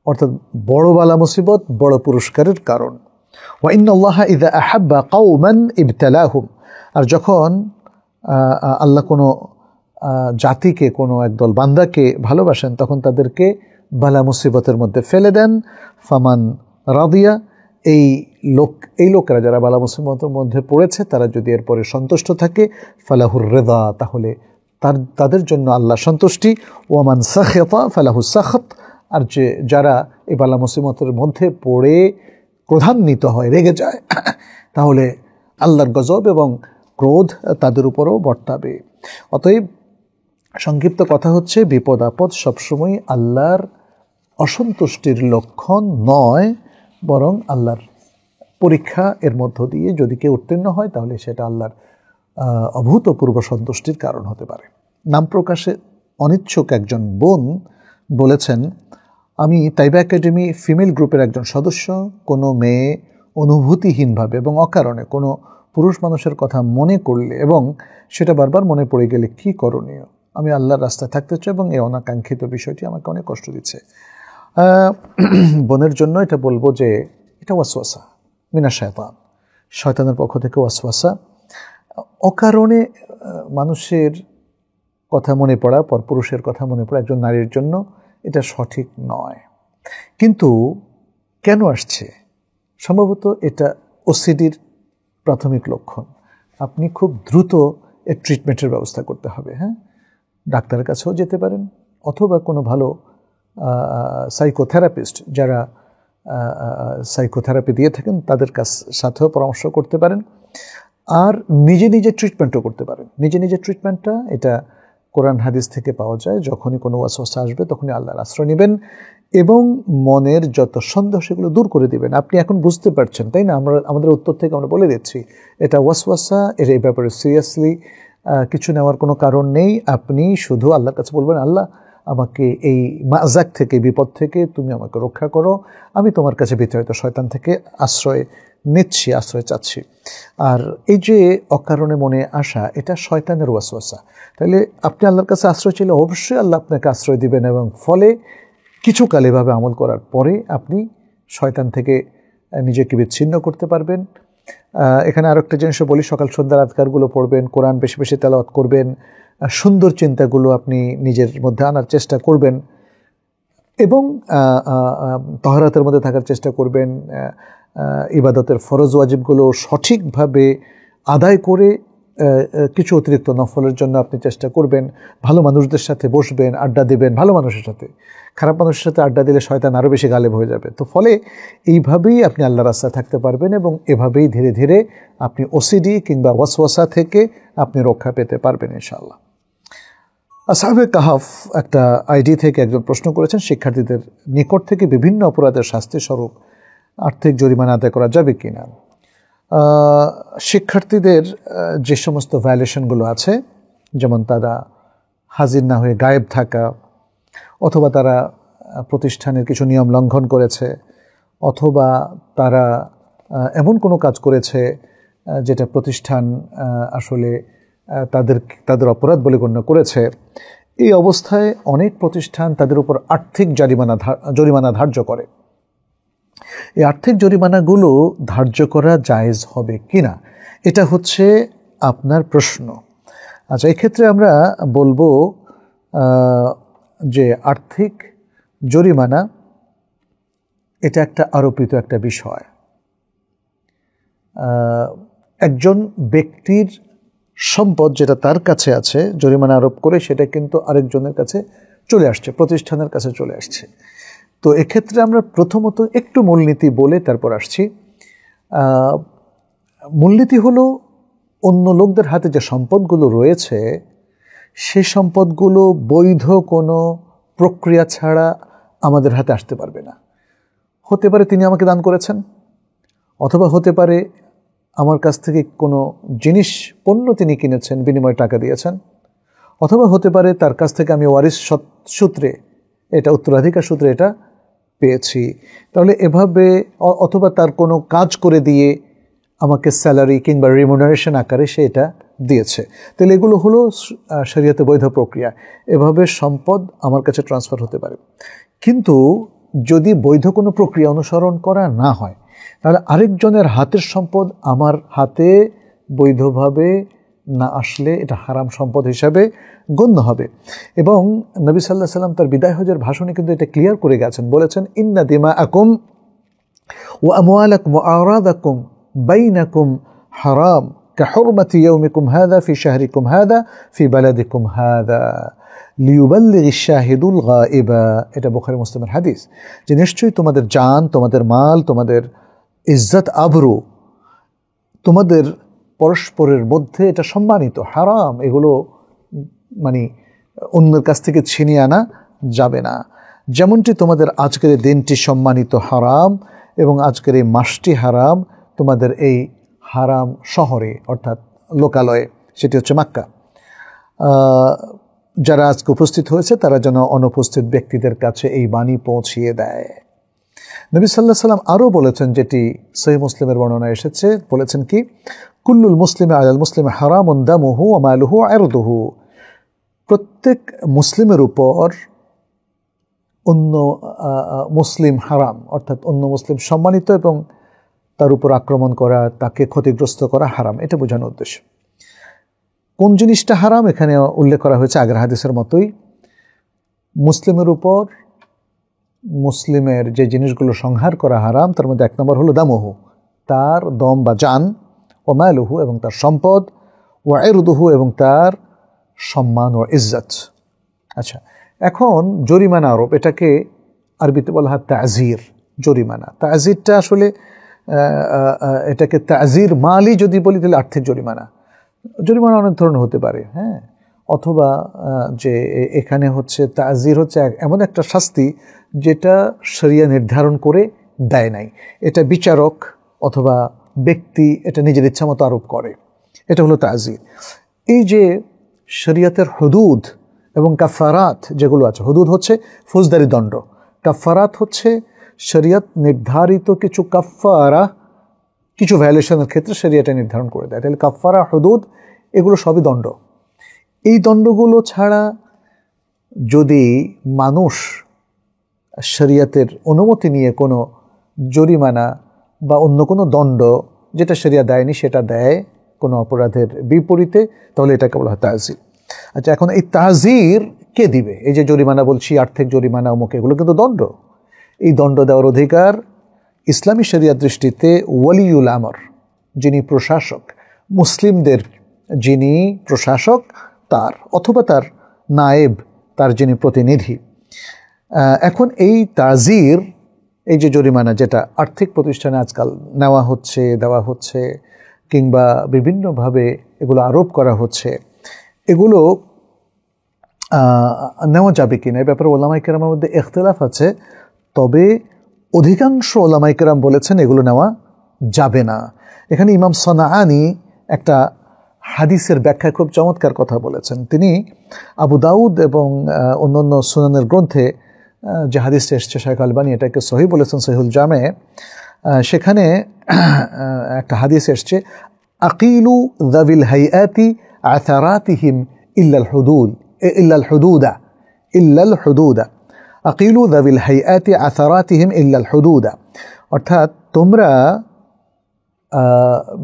অর্থাৎ বড় বালা মুসিবত বড় পুরস্কারের কারণ। ওয়া ইন্নাল্লাহা ইযা আহাব্বা কওমান ইবতালাহুম, আর যখন আল্লাহ কোনো জাতিকে, কোনো একদল বান্দাকে ভালোবাসেন তখন তাদেরকে বালা মুসিবতের মধ্যে ফেলে দেন। ফামান রাদিয়া, এই লোকেরা যারা বালা মুসিবতের মধ্যে পড়েছে তারা যদি এরপরে সন্তুষ্ট থাকে, ফালাহুর রিদা, তাহলে তাদের জন্য আল্লাহ সন্তুষ্টি। ওয়ামান সাখিতা ফালাহু সাখত, আর যারা এই বালা মুসিবতের মধ্যে পড়ে ক্রোধান্বিত হয়, রেগে যায়, তাহলে আল্লাহর গজব এবং ক্রোধ তাদের উপরও বর্তাবে। অতএব সংক্ষিপ্ত কথা হচ্ছে, বিপদ আপদ সবসময় আল্লাহর অসন্তুষ্টির লক্ষণ নয়, বরং আল্লাহর পরীক্ষা। এর মধ্য দিয়ে যদি কেউ উত্তীর্ণ হয় তাহলে সেটা আল্লাহর অভূতপূর্ব সন্তুষ্টির কারণ হতে পারে। নাম প্রকাশে অনিচ্ছুক একজন বোন বলেছেন, আমি তাইবা একাডেমি ফিমেল গ্রুপের একজন সদস্য। কোনো মেয়ে অনুভূতিহীনভাবে এবং অকারণে কোনো পুরুষ মানুষের কথা মনে করলে এবং সেটা বারবার মনে পড়ে গেলে কি করণীয়? আমি আল্লাহর রাস্তায় থাকতে চাই এবং এই অনাকাঙ্ক্ষিত বিষয়টি আমাকে অনেক কষ্ট দিচ্ছে। বোনের জন্য এটা বলবো যে এটা ওয়াসওয়াসা মিনাশ শায়তান, শয়তানের পক্ষ থেকে ওয়াসওয়াসা। অকারণে মানুষের কথা মনে পড়া, পরপুরুষের কথা মনে পড়া একজন নারীর জন্য এটা সঠিক নয়। কিন্তু কেন আসছে? সম্ভবত এটা ওসিডির প্রাথমিক লক্ষণ। আপনি খুব দ্রুত এর ট্রিটমেন্টের ব্যবস্থা করতে হবে। হ্যাঁ, ডাক্তারের কাছেও যেতে পারেন, অথবা কোনো ভালো সাইকোথেরাপিস্ট যারা সাইকোথেরাপি দিয়ে থাকেন তাদের সাথেও পরামর্শ করতে পারেন। আর নিজে নিজে ট্রিটমেন্টও করতে পারেন। নিজে নিজে ট্রিটমেন্টটা এটা কোরআন হাদিস থেকে পাওয়া যায়। যখনই কোনো ওয়াসওয়াসা আসবে তখনই আল্লাহর আশ্রয় নেবেন এবং মনের যত সন্দেহ সেগুলো দূর করে দিবেন। আপনি এখন বুঝতে পারছেন, তাই না? আমাদের উত্তর থেকে আমরা বলে দিচ্ছি এটা ওয়াসওয়াসা, এর এই ব্যাপারে সিরিয়াসলি কিছু নেওয়ার কোনো কারণ নেই। আপনি শুধু আল্লাহর কাছে বলবেন, আল্লাহ আমাকে এই মাজাক থেকে, বিপদ থেকে তুমি আমাকে রক্ষা করো। আমি তোমার কাছে বিতাড়িত শয়তান থেকে আশ্রয় নিচ্ছি, আশ্রয় চাচ্ছি। আর এই যে অকারণে মনে আসা, এটা শয়তানের ওয়াসওয়াসা। তাহলে আপনি আল্লাহর কাছে আশ্রয় চাইলে অবশ্যই আল্লাহ আপনাকে আশ্রয় দিবেন এবং ফলে কিছুকাল এভাবে আমল করার পরে আপনি শয়তান থেকে নিজেকে বিচ্ছিন্ন করতে পারবেন। এখানে আরেকটা জিনিসও বলি, সকাল সন্ধ্যার আজকারগুলো পড়বেন, কোরআন বেশি বেশি তেলাওয়াত করবেন, সুন্দর চিন্তাগুলো আপনি নিজের মধ্যে আনার চেষ্টা করবেন এবং তাহারাতের মধ্যে থাকার চেষ্টা করবেন। ইবাদতের ফরজ ওয়াজিবগুলো সঠিকভাবে আদায় করে কিছু অতিরিক্ত নফলের জন্য আপনি চেষ্টা করবেন। ভালো মানুষদের সাথে বসবেন, আড্ডা দেবেন। ভালো মানুষের সাথে, খারাপ মানুষের সাথে আড্ডা দিলে শয়তান আরও বেশি গালেব হয়ে যাবে। তো ফলে এইভাবেই আপনি আল্লাহর রাস্তায় থাকতে পারবেন এবং এভাবেই ধীরে ধীরে আপনি ওসিডি কিংবা ওয়াসওয়াসা থেকে আপনি রক্ষা পেতে পারবেন ইনশাআল্লাহ। আসহাবে কাহাফ একটা আইডি থেকে একজন প্রশ্ন করেছেন, শিক্ষার্থীদের নিকট থেকে বিভিন্ন অপরাধের শাস্তি স্বরূপ আর্থিক জরিমানা আদায় করা যাবে কিনা? শিক্ষার্থীদের যে সমস্ত ভায়োলেশনগুলো আছে, যেমন তারা হাজির না হয়ে গায়েব থাকা, অথবা তারা প্রতিষ্ঠানের কিছু নিয়ম লঙ্ঘন করেছে, অথবা তারা এমন কোনো কাজ করেছে যেটা প্রতিষ্ঠান আসলে তাদের অপরাধ বলে গণ্য করেছে। এই অবস্থায় অনেক প্রতিষ্ঠান তাদের উপর আর্থিক জরিমানা ধার্য করে। এই আর্থিক জরিমানাগুলো ধার্য করা জায়েজ হবে কিনা, এটা হচ্ছে আপনার প্রশ্ন। আচ্ছা, এক্ষেত্রে আমরা বলবো যে আর্থিক জরিমানা এটা একটা আরোপিত একটা বিষয়। একজন ব্যক্তির সম্পদ যেটা তার কাছে আছে, জরিমানা আরোপ করে সেটা কিন্তু আরেকজনের কাছে চলে আসছে, প্রতিষ্ঠানের কাছে চলে আসছে। তো এক্ষেত্রে আমরা প্রথমত একটু মূলনীতি বলে তারপর আসছি। মূলনীতি হলো অন্য লোকদের হাতে যে সম্পদগুলো রয়েছে সেই সম্পদগুলো বৈধ কোনো প্রক্রিয়া ছাড়া আমাদের হাতে আসতে পারবে না। হতে পারে তিনি আমাকে দান করেছেন, অথবা হতে পারে আমার কাছ থেকে কোনো জিনিস পণ্য তিনি কিনেছেন, বিনিময়ে টাকা দিয়েছেন, অথবা হতে পারে তার কাছ থেকে আমি ওয়ারিস সূত্রে এটা উত্তরাধিকার সূত্রে এটা পেয়েছি। তাহলে এভাবে, অথবা তার কোনো কাজ করে দিয়ে আমাকে স্যালারি কিংবা রিমুনারেশন আকারে সে এটা দিয়েছে। তাহলে এগুলো হলো শরীয়তে বৈধ প্রক্রিয়া। এভাবে সম্পদ আমার কাছে ট্রান্সফার হতে পারে। কিন্তু যদি বৈধ কোনো প্রক্রিয়া অনুসরণ করা না হয়, তাহলে আরেকজনের হাতের সম্পদ আমার হাতে বৈধভাবে না আসলে এটা হারাম সম্পদ হিসাবে গণ্য হবে। এবং নবী সাল্লাল্লাহু আলাইহি ওয়াসাল্লাম তার বিদায় হজের ভাষণে কিন্তু এটা ক্লিয়ার করে গেছেন, বলেছেন ইন্না দিমাআকুম ওয়া আমওয়ালাকুম ওয়া আরাদাকুম বাইনাকুম হারাম কাহুরমাতি ইয়াউমিকুম হাযা ফি শাহরিকুম হাযা ফি বালাদিকুম হাযা লিয়ুবাল্লিগিশ শাহিদুল গায়বা। এটা বুখারী মুসলিমের হাদিস, যে নিশ্চয়ই তোমাদের জান, তোমাদের মাল, তোমাদের ইজ্জত আবরু তোমাদের পরস্পরের মধ্যে এটা সম্মানিত, হারাম এগুলো মানে অন্যের কাছ থেকে ছিনিয়ে আনা যাবে না। যেমনটি তোমাদের আজকের এই দিনটি সম্মানিত হারাম এবং আজকের এই মাসটি হারাম তোমাদের এই হারাম শহরে অর্থাৎ লোকালয়ে, সেটি হচ্ছে মক্কা। যারা আজকে উপস্থিত হয়েছে তারা যেন অনুপস্থিত ব্যক্তিদের কাছে এই বাণী পৌঁছিয়ে দেয়। নবী সাল্লাল্লাহু আলাইহি ওয়াসাল্লাম আরও বলেছেন, যেটি সহিহ মুসলিমের বর্ণনা এসেছে, বলেছেন কি কুল্লুল মুসলিমে আলাল মুসলিমে হারামুন দামুহু ওয়া মালুহু ওয়া ইরদুহু। প্রত্যেক মুসলিমের উপর অন্য মুসলিম হারাম, অর্থাৎ অন্য মুসলিম সম্মানিত এবং তার উপর আক্রমণ করা, তাকে ক্ষতিগ্রস্ত করা হারাম, এটা বোঝানোর উদ্দেশ্য। কোন জিনিসটা হারাম এখানে উল্লেখ করা হয়েছে আগের হাদিসের মতোই। মুসলিমের উপর মুসলিমের যে জিনিসগুলো সংহার করা হারাম তার মধ্যে এক নম্বর হলো দামহু, তার দম বা জান, ও মালুহু এবং তার সম্পদ, ও ইরদুহু এবং তার সম্মান ও ইজ্জত। আচ্ছা, এখন জরিমানা আরোপ, এটাকে আরবিতে বলা হয় তাজির, জরিমানা। তাজিরটা আসলে এটাকে তাজির মালি যদি বলি তাহলে আর্থিক জরিমানা। জরিমানা অনেক ধরনের হতে পারে, হ্যাঁ, অথবা যে এখানে হচ্ছে তাজির হচ্ছে এমন একটা শাস্তি যেটা শরিয়া নির্ধারণ করে দেয় নাই, এটা বিচারক অথবা ব্যক্তি এটা নিজের ইচ্ছা মতো আরোপ করে, এটা হলো তাজির। এই যে শরিয়াতের হুদুদ এবং কাফারাত যেগুলো আছে, হুদুদ হচ্ছে ফৌজদারি দণ্ড, কাফারাত হচ্ছে শরিয়ত নির্ধারিত কিছু কাফারা, কিছু ভায়োলেশনের ক্ষেত্রে শরিয়াটা নির্ধারণ করে দেয়। তাহলে কাফারা, হুদুদ এগুলো সবই দণ্ড। এই দণ্ডগুলো ছাড়া যদি মানুষ শরিয়াতের অনুমতি নিয়ে কোনো জরিমানা বা অন্য কোনো দণ্ড যেটা শরিয়া দেয়নি সেটা দেয় কোনো অপরাধের বিপরীতে, তাহলে এটাকে বলা হয় তাজির। আচ্ছা, এখন এই তাজির কে দিবে? এই যে জরিমানা বলছি, আর্থিক জরিমানা, অমুক, এগুলো কিন্তু দণ্ড। এই দণ্ড দেওয়ার অধিকার ইসলামী শরিয়ার দৃষ্টিতে ওয়ালিউল আমর, যিনি প্রশাসক, মুসলিমদের যিনি প্রশাসক তার, অথবা তার নায়েব, তার যিনি প্রতিনিধি। এখন এই তাজির, এই যে জরিমানা যেটা আর্থিক প্রতিষ্ঠানে আজকাল নেওয়া হচ্ছে, দেওয়া হচ্ছে, কিংবা বিভিন্নভাবে এগুলো আরোপ করা হচ্ছে, এগুলো নেওয়া যাবে কিনা এই ব্যাপারে ওলামায়ে কেরামের মধ্যে ইখতিলাফ আছে। তবে অধিকাংশ ওলামায়ে কেরাম বলেছেন এগুলো নেওয়া যাবে না। এখানে ইমাম সানাআনী একটা হাদিসের ব্যাখ্যায় খুব চমৎকার কথা বলেছেন। তিনি আবু দাউদ এবং অন্যান্য সুনানের গ্রন্থে যে হাদিসটা এসছে, শাইখ আলবানী এটাকে সহিহ বলেছেন সহিহুল জামে, সেখানে একটা হাদিস এসছে, আকিলু যাবিল হাইয়াতি আথারাতিহিম ইল্লাল হুদুদ ইল্লাল হুদুদা ইল্লাল হুদুদা আকিলু যাবিল হাইআতি আথারাতিহিম ইল্লাল হুদুদা, অর্থাৎ তোমরা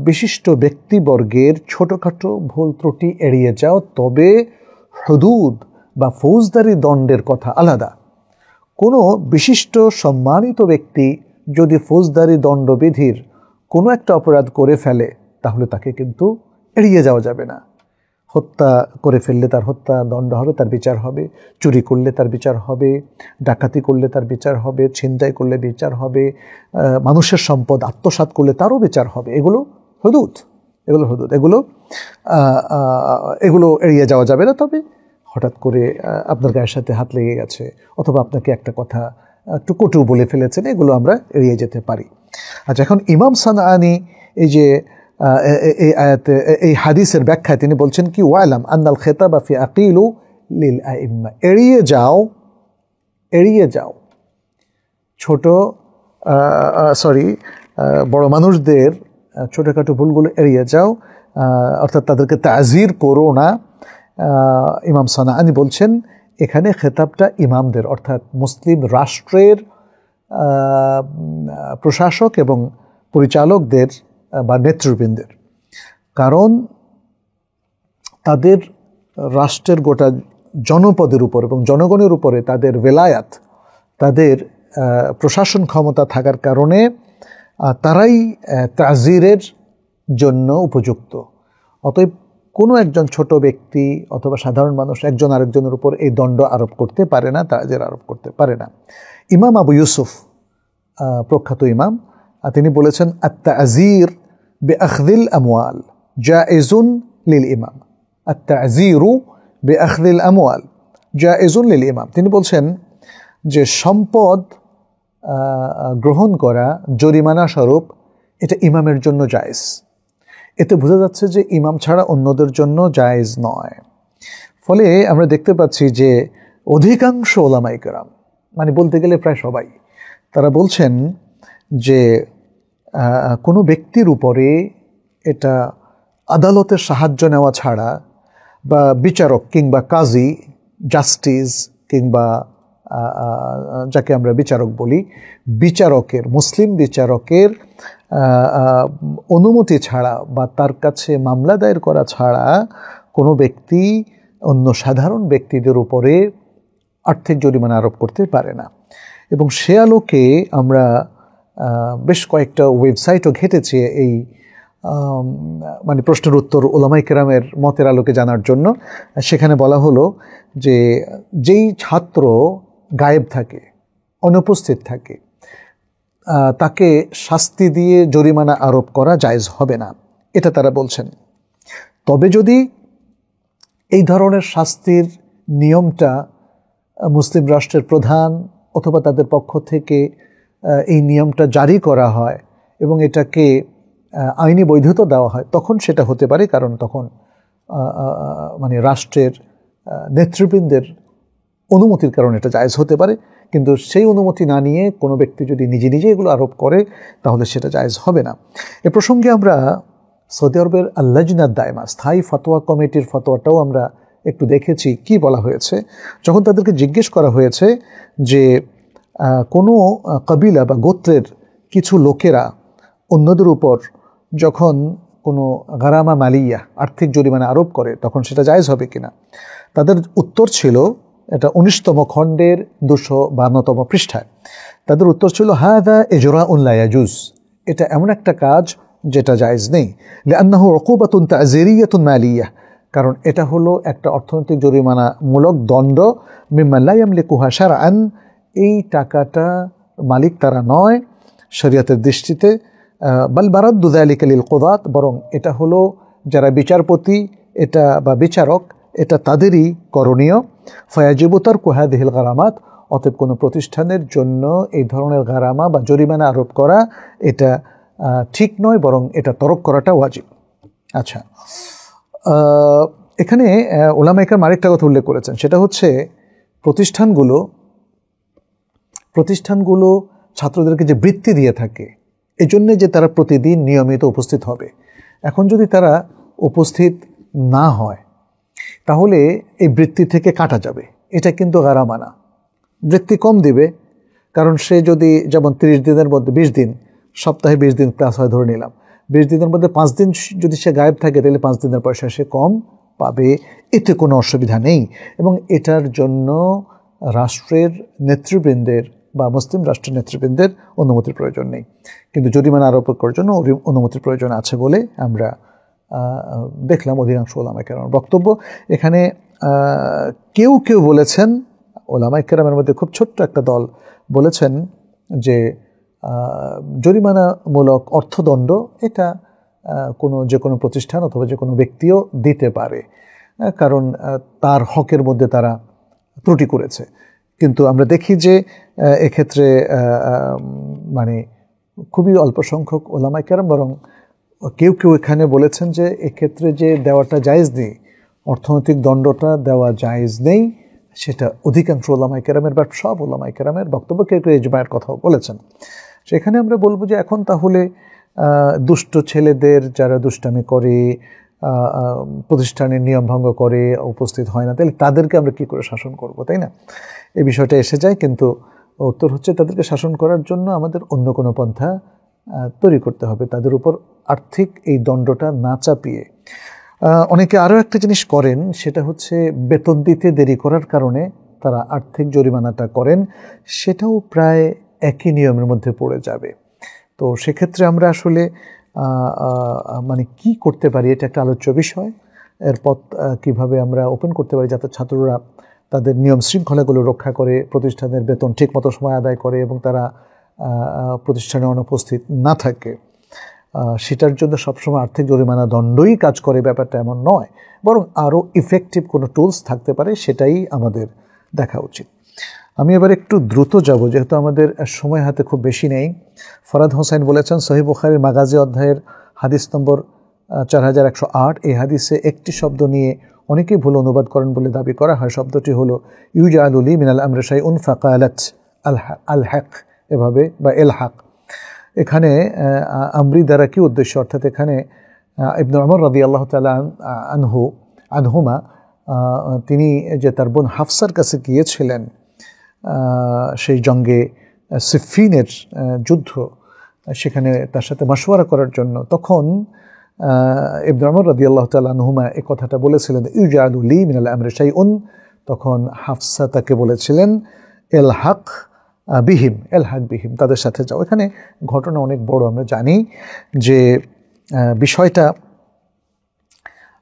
বিশিষ্ট ব্যক্তিবর্গের ছোটোখাটো ভুল ত্রুটি এড়িয়ে যাও, তবে হুদুদ বা ফৌজদারি দণ্ডের কথা আলাদা। কোনো বিশিষ্ট সম্মানিত ব্যক্তি যদি ফৌজদারি দণ্ডবিধির কোনো একটা অপরাধ করে ফেলে তাহলে তাকে কিন্তু এড়িয়ে যাওয়া যাবে না। হত্যা করে ফেললে তার হত্যা দণ্ড হবে, তার বিচার হবে, চুরি করলে তার বিচার হবে, ডাকাতি করলে তার বিচার হবে, ছিনতাই করলে বিচার হবে, মানুষের সম্পদ আত্মসাৎ করলে তারও বিচার হবে। এগুলো হুদুদ, এগুলো এড়িয়ে যাওয়া যাবে না। তবে হঠাৎ করে আপনার গায়ের সাথে হাত লেগে গেছে অথবা আপনাকে একটা কথা একটু কটু বলে ফেলেছেন, এগুলো আমরা এড়িয়ে যেতে পারি। আচ্ছা, এখন ইমাম সানআনী এই যে এই আয়াতে এই হাদিসের ব্যাখ্যায় তিনি বলছেন কি, ওয়ালাম আন্নাল খেতাবা ফি আকিলু লিল আইম্মা, এড়িয়ে যাও ছোট বড় মানুষদের ছোটোখাটো ভুলগুলো এড়িয়ে যাও, অর্থাৎ তাদেরকে তাজির করো না। ইমাম সানআনী বলছেন এখানে খেতাবটা ইমামদের, অর্থাৎ মুসলিম রাষ্ট্রের প্রশাসক এবং পরিচালকদের বা নেতৃবৃন্দের, কারণ তাদের রাষ্ট্রের গোটা জনপদের উপর এবং জনগণের উপরে তাদের বেলায়াত, তাদের প্রশাসন ক্ষমতা থাকার কারণে তারাই তাজিরের জন্য উপযুক্ত। অতএব কোনো একজন ছোট ব্যক্তি অথবা সাধারণ মানুষ একজন আরেকজনের উপর এই দণ্ড আরোপ করতে পারে না, তাজির আরোপ করতে পারে না। ইমাম আবু ইউসুফ, প্রখ্যাত ইমাম, তিনি বলেছেন আত-তাজির বিআখযিল আমওয়াল জায়েজুন লিল ইমাম, আত-তাজিরু বিআখযিল আমওয়াল জায়েজুন লিল ইমাম। তিনি বলছেন যে সম্পদ গ্রহণ করা জরিমানা স্বরূপ এটা ইমামের জন্য জায়েজ। এতে বোঝা যাচ্ছে যে ইমাম ছাড়া অন্যদের জন্য জায়েজ নয়। ফলে আমরা দেখতে পাচ্ছি যে অধিকাংশ ওলামায়ে কেরাম, মানে বলতে গেলে প্রায় সবাই, তারা বলছেন যে কোনো ব্যক্তির উপরে এটা আদালতের সাহায্য নেওয়া ছাড়া বা বিচারক কিংবা কাজী, জাস্টিস কিংবা যাকে আমরা বিচারক বলি, বিচারকের, মুসলিম বিচারকের অনুমতি ছাড়া বা তার কাছে মামলা দায়ের করা ছাড়া কোনো ব্যক্তি অন্য সাধারণ ব্যক্তিদের উপরে আর্থিক জরিমানা আরোপ করতে পারে না। এবং সে আলোকে আমরা বেশ কয়েকটা ওয়েবসাইটও ঘেটেছি এই মানে প্রশ্নের উত্তর ওলামায়ে কেরামের মতের আলোকে জানার জন্য। সেখানে বলা হলো যে যেই ছাত্র গায়েব থাকে, অনুপস্থিত থাকে, তাকে শাস্তি দিয়ে জরিমানা আরোপ করা জায়েজ হবে না, এটা তারা বলছেন। তবে যদি এই ধরনের শাস্তির নিয়মটা মুসলিম রাষ্ট্রের প্রধান অথবা তাদের পক্ষ থেকে এই নিয়মটা জারি করা হয় এবং এটাকে আইনি বৈধতা দেওয়া হয়, তখন সেটা হতে পারে, কারণ তখন মানে রাষ্ট্রের নেতৃবৃন্দের অনুমতির কারণে এটা জায়েজ হতে পারে। কিন্তু সেই অনুমতি না নিয়ে কোনো ব্যক্তি যদি নিজে নিজে এগুলো আরোপ করে তাহলে সেটা জায়েজ হবে না। এ প্রসঙ্গে আমরা সৌদি আরবের আল-লাজনা দায়মা, স্থায়ী ফতোয়া কমিটির ফতোয়াটাও আমরা একটু দেখেছি। কি বলা হয়েছে, যখন তাদেরকে জিজ্ঞেস করা হয়েছে যে কোনো কবিলা বা গোত্রের কিছু লোকেরা অন্যদের উপর যখন কোনো গারামা মালিয়া, আর্থিক জরিমানা আরোপ করে, তখন সেটা জায়েজ হবে কিনা, তাদের উত্তর ছিল, এটা 19তম খণ্ডের 252তম পৃষ্ঠায় তাদের উত্তর ছিল, হাদা ইজরাউন লা ইয়াজুজ, এটা এমন একটা কাজ যেটা জায়েজ নেই। লিআন্নাহু উকুবাতুন তা'জিরিয়াতুন মালিয়া, কারণ এটা হলো একটা অর্থনৈতিক জরিমানামূলক দণ্ড। মিম্মা লা ইয়ামলিকুহা শারআন, এই টাকাটা মালিক তারা নয় শরীয়তের দৃষ্টিতে। বাল বারাদ্দু যালিকা লিল কুদাত, বরং এটা হলো যারা বিচারপতি এটা বা বিচারক, এটা তাদেরই করণীয়। ফায়াজিবু তারকু হাযিহিল গারামাত, অতএব কোনো প্রতিষ্ঠানের জন্য এই ধরনের গারামা বা জরিমানা আরোপ করা এটা ঠিক নয়, বরং এটা তরক করাটা ওয়াজিব। আচ্ছা, এখানে উলামায়ে কেরাম আরেকটা কথা উল্লেখ করেছেন, সেটা হচ্ছে প্রতিষ্ঠানগুলো ছাত্রদেরকে যে বৃত্তি দিয়ে থাকে, এজন্য যে তারা প্রতিদিন নিয়মিত উপস্থিত হবে। এখন যদি তারা উপস্থিত না হয় তাহলে এই বৃত্তি থেকে কাটা যাবে। এটা কিন্তু গারামা না, বৃত্তি কম দিবে। কারণ সে যদি যেমন 30 দিনের মধ্যে 20 দিন, সপ্তাহে 20 দিন ক্লাস হয় ধরে নিলাম, 20 দিনের মধ্যে 5 দিন যদি সে গায়েব থাকে তাহলে 5 দিনের পয়সা সে কম পাবে, এতে কোনো অসুবিধা নেই। এবং এটার জন্য রাষ্ট্রের নেতৃবৃন্দের বা মুসলিম রাষ্ট্রের নেতৃবৃন্দের অনুমতির প্রয়োজন নেই, কিন্তু জরিমানা আরোপ করার জন্য অনুমতির প্রয়োজন আছে বলে আমরা দেখলাম অধিকাংশ ওলামায়ে কেরামের বক্তব্য। এখানে কেউ কেউ বলেছেন, ওলামায়ে কেরামের মধ্যে খুব ছোট্ট একটা দল বলেছেন যে জরিমানামূলক অর্থদণ্ড এটা যে কোনো প্রতিষ্ঠান অথবা যে কোনো ব্যক্তিও দিতে পারে, কারণ তার হকের মধ্যে তারা ত্রুটি করেছে। কিন্তু আমরা দেখি যে এক্ষেত্রে মানে খুবই অল্প সংখ্যক ওলামায়ে কেরাম, বরং কেউ কেউ এখানে বলেছেন যে এক্ষেত্রে যে দেওয়াটা জায়েজ নেই, অর্থনৈতিক দণ্ডটা দেওয়া জায়েজ নেই, সেটা অধিকাংশ ওলামায়ে কেরামের বা সব ওলামায়ে কেরামের বক্তব্য। কেউ কেউ ইজমায়ের কথাও বলেছেন। সেখানে আমরা বলবো যে এখন তাহলে দুষ্ট ছেলেদের যারা দুষ্টামি করে, প্রতিষ্ঠানের নিয়ম ভঙ্গ করে, উপস্থিত হয় না, তাহলে তাদেরকে আমরা কি করে শাসন করব, তাই না? এই বিষয়টা এসে যায়। কিন্তু উত্তর হচ্ছে তাদেরকে শাসন করার জন্য আমাদের অন্য কোনো পন্থা তৈরি করতে হবে, তাদের উপর আর্থিক এই দণ্ডটা না চাপিয়ে। অনেকে আরও একটা জিনিস করেন, সেটা হচ্ছে বেতন দিতে দেরি করার কারণে তারা আর্থিক জরিমানাটা করেন, সেটাও প্রায় একই নিয়মের মধ্যে পড়ে যাবে। তো সেক্ষেত্রে আমরা আসলে মানে কি করতে পারি, এটা একটা আলোচ্য বিষয়। এর পথ কীভাবে আমরা ওপেন করতে পারি যাতে ছাত্ররা তাদের নিয়ম শৃঙ্খলাগুলো রক্ষা করে, প্রতিষ্ঠানের বেতন ঠিকমতো সময় আদায় করে এবং তারা প্রতিষ্ঠানে অনুপস্থিত না থাকে, সেটার জন্য সবসময় আর্থিক জরিমানা দণ্ডই কাজ করে, ব্যাপারটা এমন নয়, বরং আরও ইফেক্টিভ কোনো টুলস থাকতে পারে, সেটাই আমাদের দেখা উচিত। আমি এবার একটু দ্রুত যাব, যেহেতু আমাদের সময় হাতে খুব বেশি নেই। ফরাদ হোসেন বলেছেন সহিহ বুখারীর মাগাজি অধ্যায়ের হাদিস নম্বর 4108, এই হাদিসে একটি শব্দ নিয়ে অনেকেই ভুল অনুবাদ করেন বলে দাবি করা হয়। শব্দটি হলো ইউজআলু লি মিনাল আমরি শাইউন ফাকালাত আল হক, এভাবে বা এল হক। এখানে আমরি দ্বারা কি উদ্দেশ্য, অর্থাৎ এখানে ইবনে ওমর রাদিয়াল্লাহু তাআলা আনহুমা তিনি যে তার বোন হাফসার কাছে গিয়েছিলেন সেই জঙ্গে সিফিনের যুদ্ধ, সেখানে তার সাথে মাশওয়ারা করার জন্য, তখন ইবনে ওমর রাদিয়াল্লাহু তাআলা আনহুমা এই কথাটা বলেছিলেন ইউজআলু লি মিনাল আমরি শাইউন। তখন হাফসা তাকে বলেছিলেন এল হক বিহিম, এল হক বিহিম, তাদের সাথে যাও। এখানে ঘটনা অনেক বড়। আমরা জানি যে বিষয়টা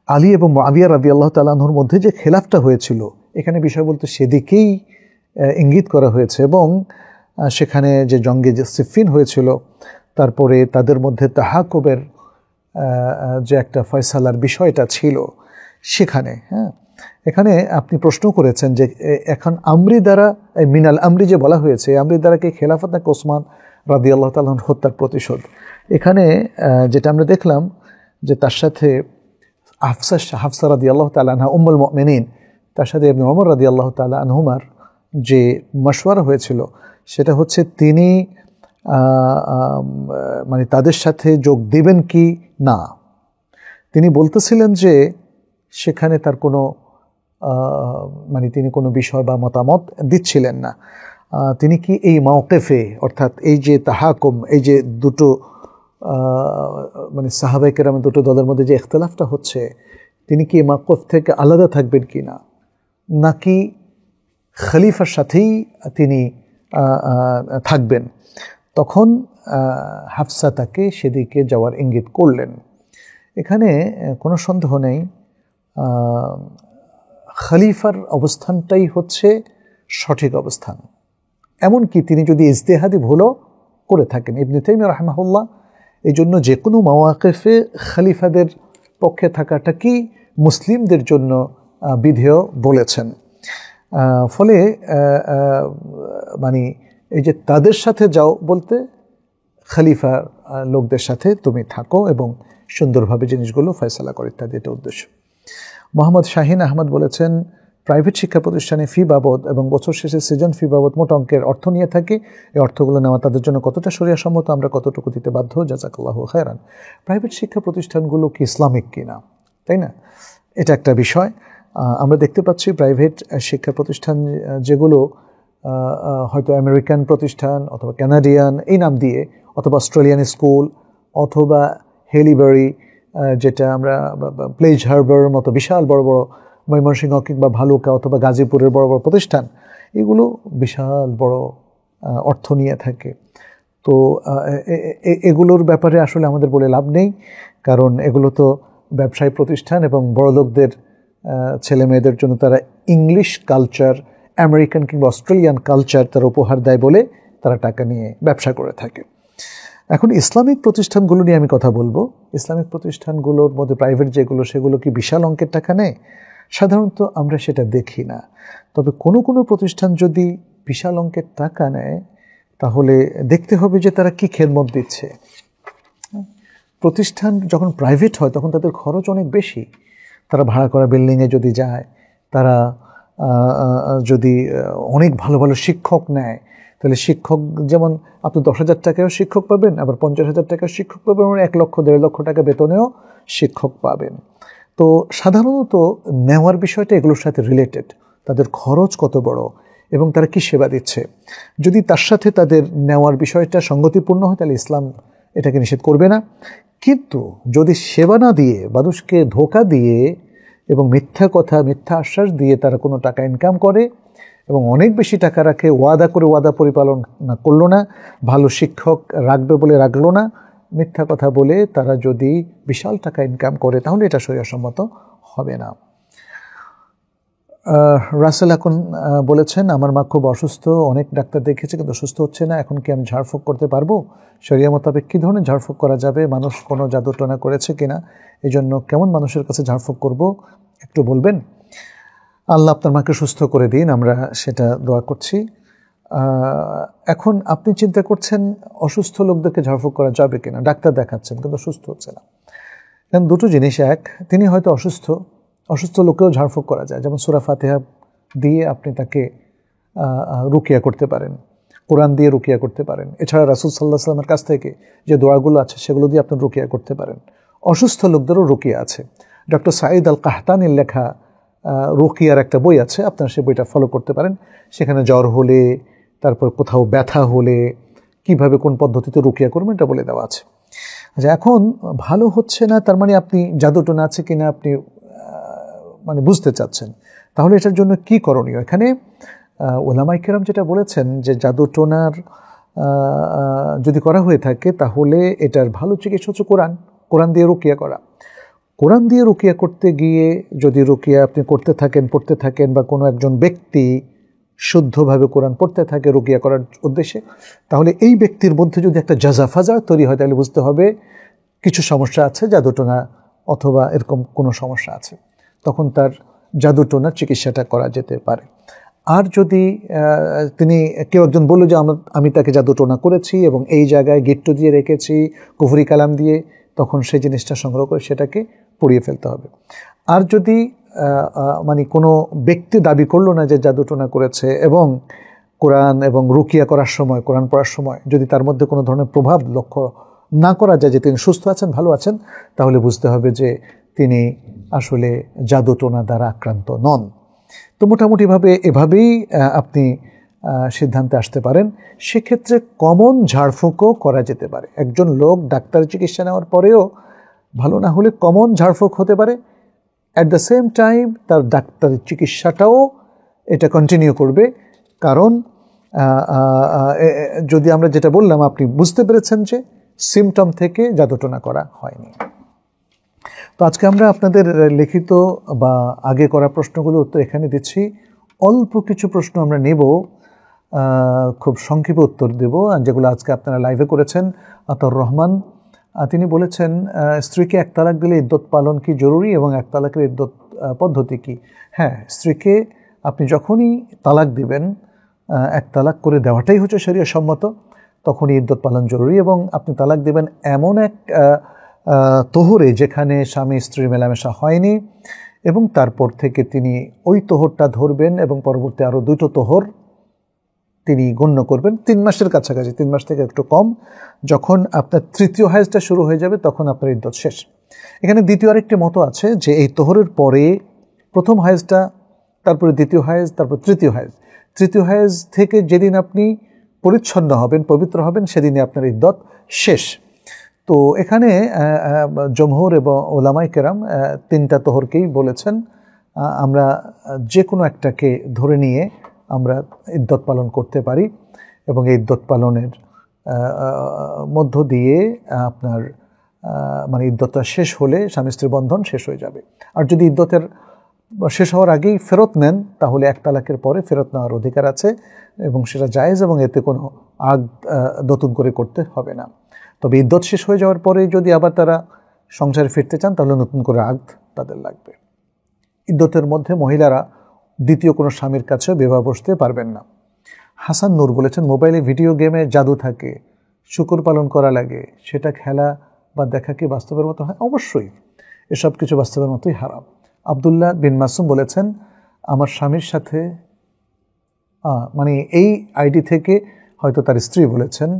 আলী এবং মুআবিয়া রাদিয়াল্লাহু তাআলা আনহুর মধ্যে যে খেলাফটা হয়েছিল, এখানে বিষয় বলতে সেদিকেই ইঙ্গিত করা হয়েছে। এবং সেখানে যে জঙ্গে যে সিফিন হয়েছিল, তারপরে তাদের মধ্যে তাহাকুবের যে একটা ফয়সালার বিষয়টা ছিল সেখানে, এখানে আপনি প্রশ্ন করেছেন যে এখন আমরি দ্বারা, মিনাল আমরি যে বলা হয়েছে, আমরি দ্বারা কি খেলাফত নাকি ওসমান রাদিয়াল্লাহু তাআলা হত্যার প্রতিশোধ? এখানে যেটা আমরা দেখলাম যে তার সাথে হাফসা রাদিয়াল্লাহু তাআলা আনহা উম্মুল মুমিনিন, তার সাথে ইবনে ওমর রাদিয়াল্লাহু তাআলা আনহুমার যে মাশওয়ারা হয়েছিল, সেটা হচ্ছে তিনি মানে তাদের সাথে যোগ দেবেন কি না। তিনি বলতেছিলেন যে সেখানে তার কোনো মানে তিনি কোনো বিষয় বা মতামত দিচ্ছিলেন না। তিনি কি এই মাওকিফে, অর্থাৎ এই যে তাহাকুম, এই যে দুটো মানে সাহাবায়ে কেরামের দুটো দলের মধ্যে যে ইখতিলাফটা হচ্ছে, তিনি কি এই মাওকিফ থেকে আলাদা থাকবেন কি না, নাকি খলিফার সাথেই তিনি থাকবেন? তখন হাফসা তাকে সেদিকে যাওয়ার ইঙ্গিত করলেন। এখানে কোনো সন্দেহ নেই, খলিফার অবস্থানটাই হচ্ছে সঠিক অবস্থান। এমনকি তিনি যদি ইজতিহাদি ভুলও করে থাকেন, ইবনে তাইমিয়া রাহিমাহুল্লাহ এই জন্য যে কোনো মাওয়াকিফে খলিফাদের পক্ষে থাকাটা কি মুসলিমদের জন্য বিধেয় বলেছেন। ফলে মানে এই যে তাদের সাথে যাও বলতে, খলিফার লোকদের সাথে তুমি থাকো এবং সুন্দরভাবে জিনিসগুলো ফয়সালা করো, ইত্যাদি, এটা উদ্দেশ্য। মোহাম্মদ শাহিন আহমদ বলেছেন প্রাইভেট শিক্ষা প্রতিষ্ঠানে ফি বাবদ এবং বছর শেষে সৃজন ফি বাবদ মোট অঙ্কের অর্থ নিয়ে থাকে, এই অর্থগুলো নেওয়া তাদের জন্য কতটা শরিয়াসম্মত, আমরা কতটুকু দিতে বাধ্য? জাযাকাল্লাহু খায়রান। প্রাইভেট শিক্ষা প্রতিষ্ঠানগুলো কি ইসলামিক কিনা, তাই না? এটা একটা বিষয়। আমরা দেখতে পাচ্ছি প্রাইভেট শিক্ষা প্রতিষ্ঠান যেগুলো হয়তো আমেরিকান প্রতিষ্ঠান অথবা কানাডিয়ান এই নাম দিয়ে, অথবা অস্ট্রেলিয়ান স্কুল, অথবা হেলিবারি, যেটা আমরা প্লেজ হারবার মতো বিশাল বড় বড়, ময়মনসিংহ কিংবা ভালুকা অথবা গাজীপুরের বড় বড় প্রতিষ্ঠান, এগুলো বিশাল বড় অর্থ নিয়ে থাকে। তো এগুলোর ব্যাপারে আসলে আমাদের বলে লাভ নেই, কারণ এগুলো তো ব্যবসায়ী প্রতিষ্ঠান এবং বড়লোকদের ছেলে মেয়েদের জন্য তারা ইংলিশ কালচার, আমেরিকান কিংবা অস্ট্রেলিয়ান কালচার তারা উপহার দেয় বলে তারা টাকা নিয়ে ব্যবসা করে থাকে। এখন ইসলামিক প্রতিষ্ঠানগুলো নিয়ে আমি কথা বলবো। ইসলামিক প্রতিষ্ঠানগুলোর মধ্যে প্রাইভেট যেগুলো, সেগুলো কি বিশাল অঙ্কের টাকা নেয়? সাধারণত আমরা সেটা দেখি না। তবে কোনো কোনো প্রতিষ্ঠান যদি বিশাল অঙ্কের টাকা নেয়, তাহলে দেখতে হবে যে তারা কি খেদমত দিচ্ছে। প্রতিষ্ঠান যখন প্রাইভেট হয় তখন তাদের খরচ অনেক বেশি। তারা ভাড়া করা বিল্ডিংয়ে যদি যায়, তারা যদি অনেক ভালো ভালো শিক্ষক নেয়, তাহলে শিক্ষক যেমন আপনি 10,000 টাকায়ও শিক্ষক পাবেন, আবার 50,000 টাকার শিক্ষক পাবেন, 1 লক্ষ 1.5 লক্ষ টাকা বেতনেও শিক্ষক পাবেন। তো সাধারণত নেওয়ার বিষয়টা এগুলোর সাথে রিলেটেড, তাদের খরচ কত বড় এবং তারা কি সেবা দিচ্ছে। যদি তার সাথে তাদের নেওয়ার বিষয়টা সঙ্গতিপূর্ণ হয়, তাহলে ইসলাম এটাকে নিষেধ করবে না। কিন্তু যদি সেবা না দিয়ে, মানুষকে ধোঁকা দিয়ে এবং মিথ্যা কথা, মিথ্যা আশ্বাস দিয়ে তারা কোনো টাকা ইনকাম করে এবং অনেক বেশি টাকা রাখে, ওয়াদা করে ওয়াদা পরিপালন না করলো না, ভালো শিক্ষক রাখবে বলে রাখলো না, মিথ্যা কথা বলে তারা যদি বিশাল টাকা ইনকাম করে, তাহলে এটা শরীয়তসম্মত হবে না। রাসেল এখন বলেছেন, আমার মা খুব অসুস্থ, অনেক ডাক্তার দেখেছে কিন্তু সুস্থ হচ্ছে না, এখন কি আমি ঝাড়ফুঁক করতে পারবো? শরিয়া মোতাবেক কী ধরনের ঝাড়ফুঁক করা যাবে? মানুষ কোনো জাদুটোনা করেছে কিনা, এই জন্য কেমন মানুষের কাছে ঝাড়ফুঁক করব একটু বলবেন? আল্লাহ আপনার মাকে সুস্থ করে দিন, আমরা সেটা দোয়া করছি। এখন আপনি চিন্তা করছেন অসুস্থ লোকদেরকে ঝাড়ফুঁক করা যাবে কিনা, ডাক্তার দেখাচ্ছেন কিন্তু সুস্থ হচ্ছে না। কারণ দুটো জিনিস, এক, তিনি হয়তো অসুস্থ লোকেও ঝাড়ফুঁক করা যায়, যেমন সূরা ফাতিহা দিয়ে আপনি তাকে রুকিয়া করতে পারেন, কোরআন দিয়ে রুকিয়া করতে পারেন। এছাড়া রাসূল সাল্লাল্লাহু আলাইহি ওয়াসাল্লামের কাছ থেকে যে দোয়াগুলো আছে সেগুলো দিয়ে আপনি রুকিয়া করতে পারেন। অসুস্থ লোকদেরও রুকিয়া আছে। ডক্টর সাঈদ আল কাহতানির লেখা রুকিয়ার একটা বই আছে, আপনারা সেই বইটা ফলো করতে পারেন। সেখানে জ্বর হলে, তারপর কোথাও ব্যথা হলে কিভাবে কোন পদ্ধতিতে রুকিয়া করবেন এটা বলে দেওয়া আছে। আচ্ছা, এখন ভালো হচ্ছে না, তার মানে আপনি জাদুটোনা আছে কিনা আপনি মানে বুঝতে চাচ্ছেন, তাহলে এটার জন্য কি করণীয়? এখানে ওলামায়ে কেরাম যেটা বলেছেন যে জাদুটোনার যদি করা হয়ে থাকে তাহলে এটার ভালো চিকিৎসা হচ্ছে কোরআন দিয়ে রুকিয়া করা। কোরআন দিয়ে রুকিয়া করতে গিয়ে যদি রুকিয়া আপনি পড়তে থাকেন বা কোনো একজন ব্যক্তি শুদ্ধভাবে কোরআন পড়তে থাকে রুকিয়া করার উদ্দেশ্যে, তাহলে এই ব্যক্তির মধ্যে যদি একটা জাজাফাজা তৈরি হয়, তাহলে বুঝতে হবে কিছু সমস্যা আছে, জাদুটোনা অথবা এরকম কোনো সমস্যা আছে, তখন তার জাদুটোনার চিকিৎসাটা করা যেতে পারে। আর যদি কেউ একজন বলল যে আমি তাকে জাদুটোনা করেছি এবং এই জায়গায় গিট্টু দিয়ে রেখেছি, কুফরি কালাম দিয়ে, তখন সেই জিনিসটা সংগ্রহ করে সেটাকে পুড়িয়ে ফেলতে হবে। আর যদি মানে কোনো ব্যক্তি দাবি করলো না যে জাদুটোনা করেছে এবং কোরআন এবং রুকিয়া করার সময়, কোরআন পড়ার সময় যদি তার মধ্যে কোনো ধরনের প্রভাব লক্ষ্য না করা যায় যে তিনি সুস্থ আছেন, ভালো আছেন, তাহলে বুঝতে হবে যে তিনি আসলে জাদুটোনা দ্বারা আক্রান্ত নন। তো মোটামুটিভাবে এভাবেই আপনি সিদ্ধান্তে আসতে পারেন। সেক্ষেত্রে কমন ঝাড়ফুঁকও করা যেতে পারে। একজন লোক ডাক্তার চিকিৎসা নেওয়ার পরেও ভালো না হলে কমন ঝাড়ফুঁক হতে পারে। অ্যাট দ্য সেম টাইম তার ডাক্তারি চিকিৎসাটাও এটা কন্টিনিউ করবে, কারণ যদি আমরা যেটা বললাম, আপনি বুঝতে পেরেছেন যে সিমটম থেকে জাদুটোনা করা হয়নি। তো আজকে আমরা আপনাদের লিখিত বা আগে করা প্রশ্নগুলো উত্তর এখানে দিচ্ছি। অল্প কিছু প্রশ্ন আমরা নেব, খুব সংক্ষেপে উত্তর দেব, যেগুলো আজকে আপনারা লাইভে করেছেন। আতর রহমান তিনি বলেছেন, স্ত্রীকে এক তালাক দিলে ইদ্যত পালন কি জরুরি এবং এক তালাকের ইদ্যত পদ্ধতি কি? হ্যাঁ, স্ত্রীকে আপনি যখনই তালাক দিবেন, এক তালাক করে দেওয়াটাই হচ্ছে শরীয়ত সম্মত, তখনই ইদ্যত পালন জরুরি। এবং আপনি তালাক দিবেন এমন এক তোহরে যেখানে স্বামী স্ত্রীর মেলামেশা হয়নি, এবং তারপর থেকে তিনি ওই তোহরটা ধরবেন এবং পরবর্তী আরও 2টো তোহর তিনি গণ্য করবেন 3 মাসের কাছাকাছি, 3 মাস থেকে একটু কম। যখন আপনার তৃতীয় হাইজটা শুরু হয়ে যাবে তখন আপনার ইদ্যত শেষ। এখানে দ্বিতীয় আরেকটি মত আছে যে এই তোহরের পরে প্রথম হায়েজটা, তারপরে দ্বিতীয় হায়েজ, তারপর তৃতীয় হায়েজ। তৃতীয় হায়েজ থেকে যেদিন আপনি পরিচ্ছন্ন হবেন, পবিত্র হবেন, সেদিনই আপনার ইদ্দত শেষ। তো এখানে জমহুর এবং ওলামাই কেরাম তিনটা তোহরকেই বলেছেন আমরা যে কোনো একটাকে ধরে নিয়ে আমরা ইদ্দত পালন করতে পারি, এবং এই ইদ্দত পালনের মধ্য দিয়ে আপনার মানে ইদ্দতটা শেষ হলে স্বামী স্ত্রীর বন্ধন শেষ হয়ে যাবে। আর যদি ইদ্দতের শেষ হওয়ার আগেই ফেরত নেন তাহলে এক তালাকের পরে ফেরত নেওয়ার অধিকার আছে এবং সেটা জায়েজ, এবং এতে কোনো নতুন করে করতে হবে না। তবে ইদ্দত শেষ হয়ে যাওয়ার পরে যদি আবার তারা সংসারে ফিরতে চান তাহলে নতুন করে তাদের লাগবে। ইদ্দতের মধ্যে মহিলারা দ্বিতীয় কোনো স্বামীর কাছে বিবাহ বসতে পারবেন না। হাসান নূর বলেছেন, মোবাইলে ভিডিও গেমে জাদু থাকে, শূকর পালন করা লাগে, সেটা খেলা বা দেখা কি বাস্তবের মতো হয়? অবশ্যই এসব কিছু বাস্তবের মতোই হারাম। আবদুল্লাহ বিন মাসুম বলেছেন, আমার স্বামীর সাথে মানে এই আইডি থেকে হয়তো তার স্ত্রী বলেছেন,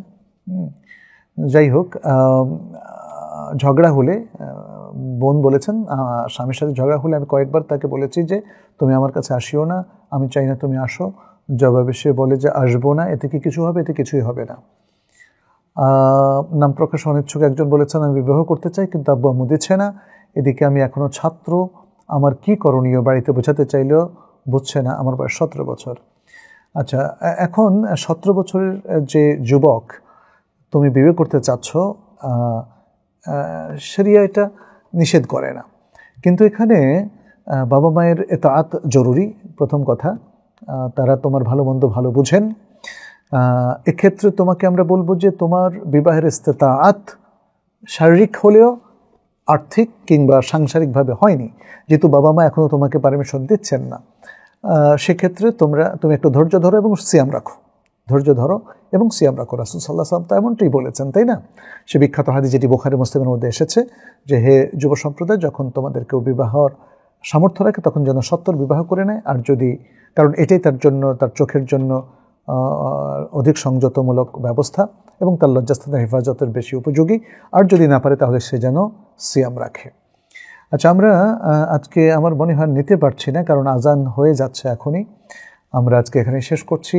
যাই হোক, ঝগড়া হলে বোন বলেছেন স্বামীর সাথে ঝগড়া হলে আমি কয়েকবার তাকে বলেছি যে তুমি আমার কাছে আসিও না, আমি চাই না তুমি আসো। জবাবে সে বলে যে আসবো না, এতে কি কিছু হবে? এতে কিছুই হবে না। নাম প্রকাশ অনিচ্ছুক একজন বলেছেন, আমি বিবাহ করতে চাই কিন্তু আব্বু আম্মু দিচ্ছে না, এদিকে আমি এখনও ছাত্র, আমার কি করণীয়? বাড়িতে বোঝাতে চাইলেও বুঝছে না, আমার বয়স 17 বছর। আচ্ছা, এখন 17 বছরের যে যুবক তুমি বিয়ে করতে চাচ্ছ, শরিয়া এটা নিষেধ করে না, কিন্তু এখানে বাবা মায়ের ইতাআত জরুরি। প্রথম কথা, তারা তোমার ভালো মন্দ ভালো বুঝেন। এক্ষেত্রে তোমাকে আমরা বলবো যে তোমার বিবাহের ইস্তেতাআত শারীরিক হলেও আর্থিক কিংবা সাংসারিকভাবে হয়নি, যেহেতু বাবা মা এখনও তোমাকে পারমিশন দিচ্ছেন না। সেক্ষেত্রে তুমি একটু ধৈর্য ধরো এবং সিয়াম রাখো, ধৈর্য ধরো এবং সিয়াম রাখো। রাসূল সাল্লাল্লাহু আলাইহি ওয়াসাল্লাম তো এমনটাই বলেছেন, তাই না? সে বিখ্যাত হাদিস যেটি বুখারী মুসলিমের মধ্যে এসেছে যে হে যুব সম্প্রদায়, যখন তোমাদের কেউ বিবাহর সামর্থ্য রাখে তখন যেন সত্তর বিবাহ করে নেয়, আর যদি, কারণ এটাই তার জন্য, তার চোখের জন্য অধিক সংযতমূলক ব্যবস্থা এবং তার লজ্জাস্থানের হেফাজতের বেশি উপযোগী, আর যদি না পারে তাহলে সে যেন সিয়াম রাখে। আচ্ছা, আমরা আজকে আমার মনে হয় নিতে পারছি না, কারণ আজান হয়ে যাচ্ছে এখনই। আমরা আজকে এখানে শেষ করছি,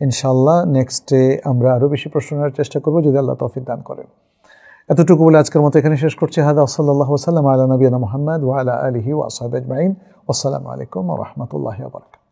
ইনশাআল্লাহ নেক্সটে আমরা আরও বেশি প্রশ্ন নেওয়ার চেষ্টা করব যদি আল্লাহ তৌফিক দান করেন। এতটুকু বলে আজকের মতো এখানে শেষ করছি। হাদা সাল্লাল্লাহু ওয়া সাল্লাম আলা নবিয়িনা মুহাম্মদ ওয়া আলা আলিহি ওয়া আসহাবিহি আজমাইন। আসসালামু আলাইকুম ওয়া রাহমাতুল্লাহি ওয়া বারাকাতুহু।